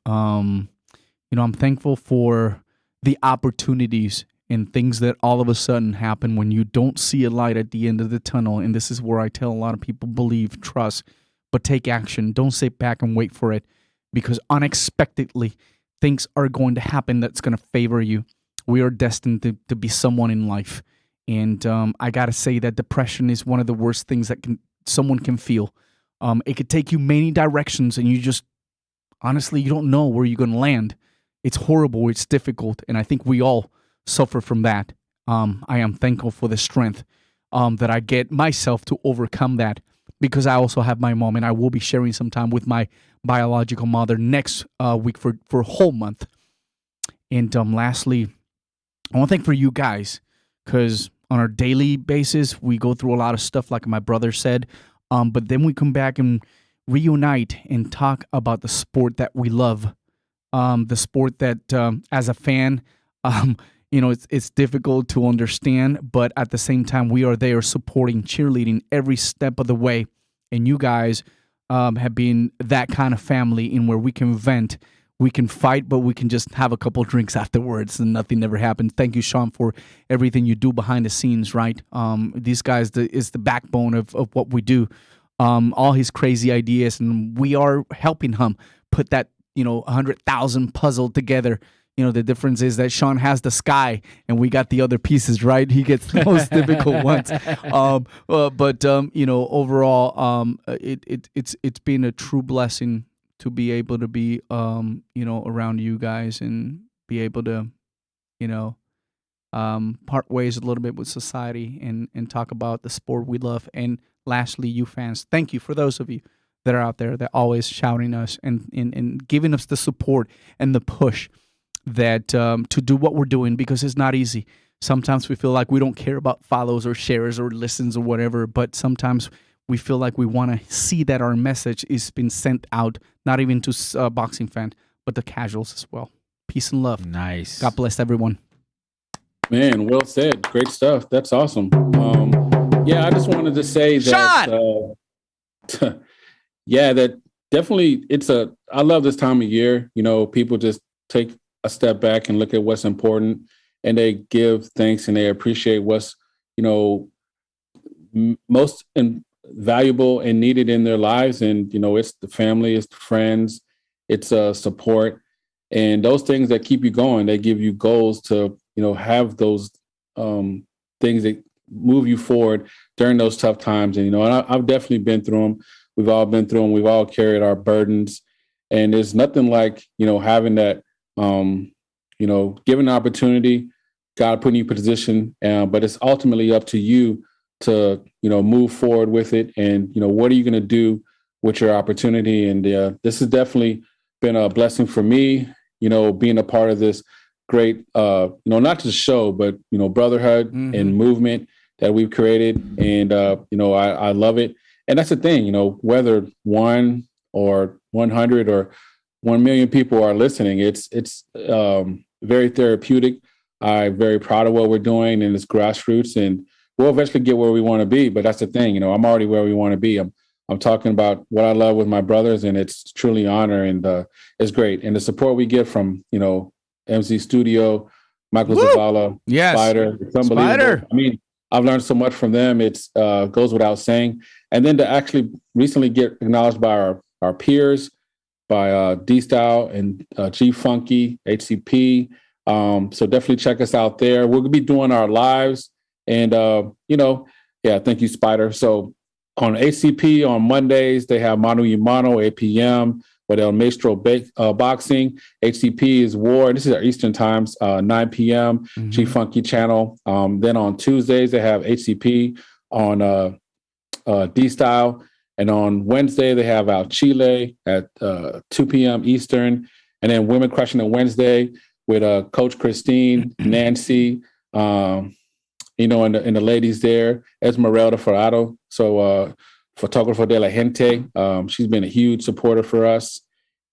[SPEAKER 1] You know, I'm thankful for the opportunities and things that all of a sudden happen when you don't see a light at the end of the tunnel. And this is where I tell a lot of people, believe, trust, but take action. Don't sit back and wait for it, because unexpectedly things are going to happen that's going to favor you. We are destined to be someone in life. And I got to say that depression is one of the worst things that someone can feel. It could take you many directions, and you just, honestly, you don't know where you're going to land. It's horrible. It's difficult. And I think we all suffer from that. I am thankful for the strength that I get myself to overcome that, because I also have my mom, and I will be sharing some time with my biological mother next week for a whole month. And lastly, I want to thank for you guys, because on our daily basis, we go through a lot of stuff, like my brother said. But then we come back and reunite and talk about the sport that we love. The sport that, as a fan, you know, it's difficult to understand, but at the same time, we are there supporting, cheerleading every step of the way. And you guys have been that kind of family in where we can vent, we can fight, but we can just have a couple drinks afterwards and nothing ever happened. Thank you, Shawn, for everything you do behind the scenes, right? These guys is the backbone of what we do. All his crazy ideas, and we are helping him put that, you know, 100,000 puzzle together. the difference is that Shawn has the sky and we got the other pieces, right? He gets the most difficult ones. But overall, it's been a true blessing to be able to be, around you guys and be able to, part ways a little bit with society and talk about the sport we love. And lastly, you fans, thank you for those of you that are out there that always shouting us and giving us the support and the push that to do what we're doing, because it's not easy. Sometimes we feel like we don't care about follows or shares or listens or whatever, but sometimes we feel like we want to see that our message is being sent out, not even to boxing fans, but the casuals as well. Peace and love.
[SPEAKER 3] Nice.
[SPEAKER 1] God bless everyone.
[SPEAKER 2] Man, well said. Great stuff. That's awesome. I just wanted to say that, that definitely I love this time of year. People just take a step back and look at what's important, and they give thanks and they appreciate what's, most valuable and needed in their lives. And, it's the family, it's the friends, it's support, and those things that keep you going. They give you goals to, have those things that move you forward during those tough times. And, I've definitely been through them. We've all been through them. We've all carried our burdens, and there's nothing like, having that, given the opportunity, God put in you in position, but it's ultimately up to you to, move forward with it. And, what are you going to do with your opportunity? And this has definitely been a blessing for me, being a part of this great, not just show, but, brotherhood and movement that we've created. And, I love it. And that's the thing, whether 1 or 100 or 1 million people are listening, it's very therapeutic. I'm very proud of what we're doing, and it's grassroots, and we'll eventually get where we want to be. But that's the thing, I'm already where we want to be. I'm talking about what I love with my brothers, and it's truly an honor, and it's great. And the support we get from, MZ Studio, Michael Zavala, Spider, it's unbelievable. I mean, I've learned so much from them. It's goes without saying. And then to actually recently get acknowledged by our peers, by D-Style and G Funky, HCP. So definitely check us out there. We're going to be doing our lives. And, thank you, Spider. So on HCP on Mondays, they have Mano y Mano, 8 p.m. with El Maestro Boxing. HCP is War. This is our Eastern times, 9 p.m. G Funky channel. Then on Tuesdays, they have HCP on D-Style. And on Wednesday, they have Al Chile at 2 p.m. Eastern. And then Women Crushing on Wednesday with Coach Christine, Nancy, and the ladies there, Esmeralda Ferrado. So Photographer de la Gente. She's been a huge supporter for us.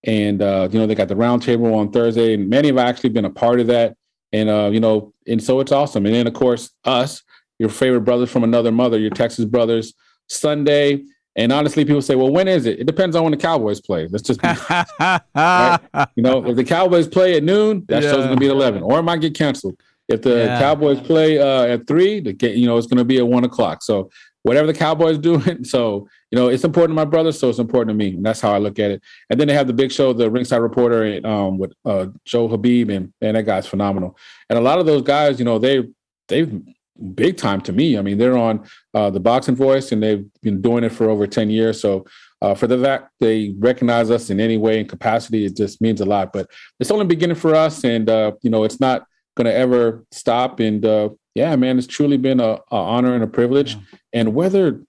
[SPEAKER 2] And, they got the roundtable on Thursday. And many have actually been a part of that. And, and so it's awesome. And then, of course, us, your favorite brothers from another mother, your Texas brothers, Sunday. And honestly, people say, well, when is it? It depends on when the Cowboys play. Let's just be right? If the Cowboys play at noon, that show's going to be at 11, or it might get canceled. If the Cowboys play at 3, it's going to be at 1 o'clock. So whatever the Cowboys doing. So, it's important to my brother, so it's important to me. And that's how I look at it. And then they have the big show, the Ringside Reporter with Joe Habib, and that guy's phenomenal. And a lot of those guys, they've big time to me. I mean, they're on the Boxing Voice, and they've been doing it for over 10 years. So for the fact they recognize us in any way and capacity, it just means a lot. But it's only beginning for us, and it's not going to ever stop. And man, it's truly been an honor and a privilege. Yeah. And whether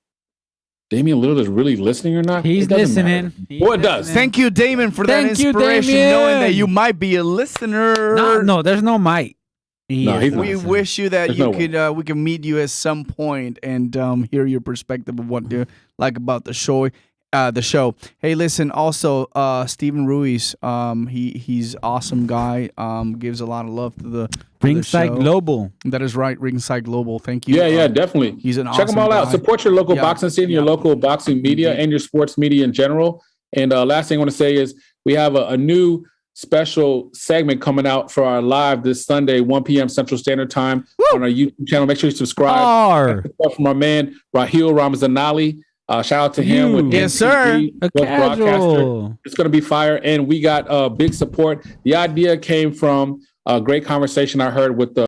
[SPEAKER 2] Damian Lillard is really listening or not,
[SPEAKER 3] he's listening.
[SPEAKER 2] Well, it does.
[SPEAKER 1] Thank you, Damon, for that inspiration, knowing that you might be a listener.
[SPEAKER 3] No, there's no might.
[SPEAKER 1] We wish you that we can meet you at some point and hear your perspective of what you like about the show. Hey, listen. Also, Steven Ruiz. He's awesome guy. Gives a lot of love to the
[SPEAKER 3] Ringside Global.
[SPEAKER 1] That is right, Ringside Global. Thank you.
[SPEAKER 2] Yeah, definitely.
[SPEAKER 1] He's an
[SPEAKER 2] check them all out. Support your local boxing scene, your local boxing media, and your sports media in general. And last thing I want to say is we have a new special segment coming out for our live this Sunday, 1 p.m. Central Standard Time on our YouTube channel. Make sure you subscribe. From our man, Rahil Ramazanali. Shout out to him with
[SPEAKER 1] Yes, sir.
[SPEAKER 2] NTV,
[SPEAKER 3] A
[SPEAKER 2] sports broadcaster.
[SPEAKER 3] casual.
[SPEAKER 2] It's going to be fire, and we got big support. The idea came from a great conversation I heard with the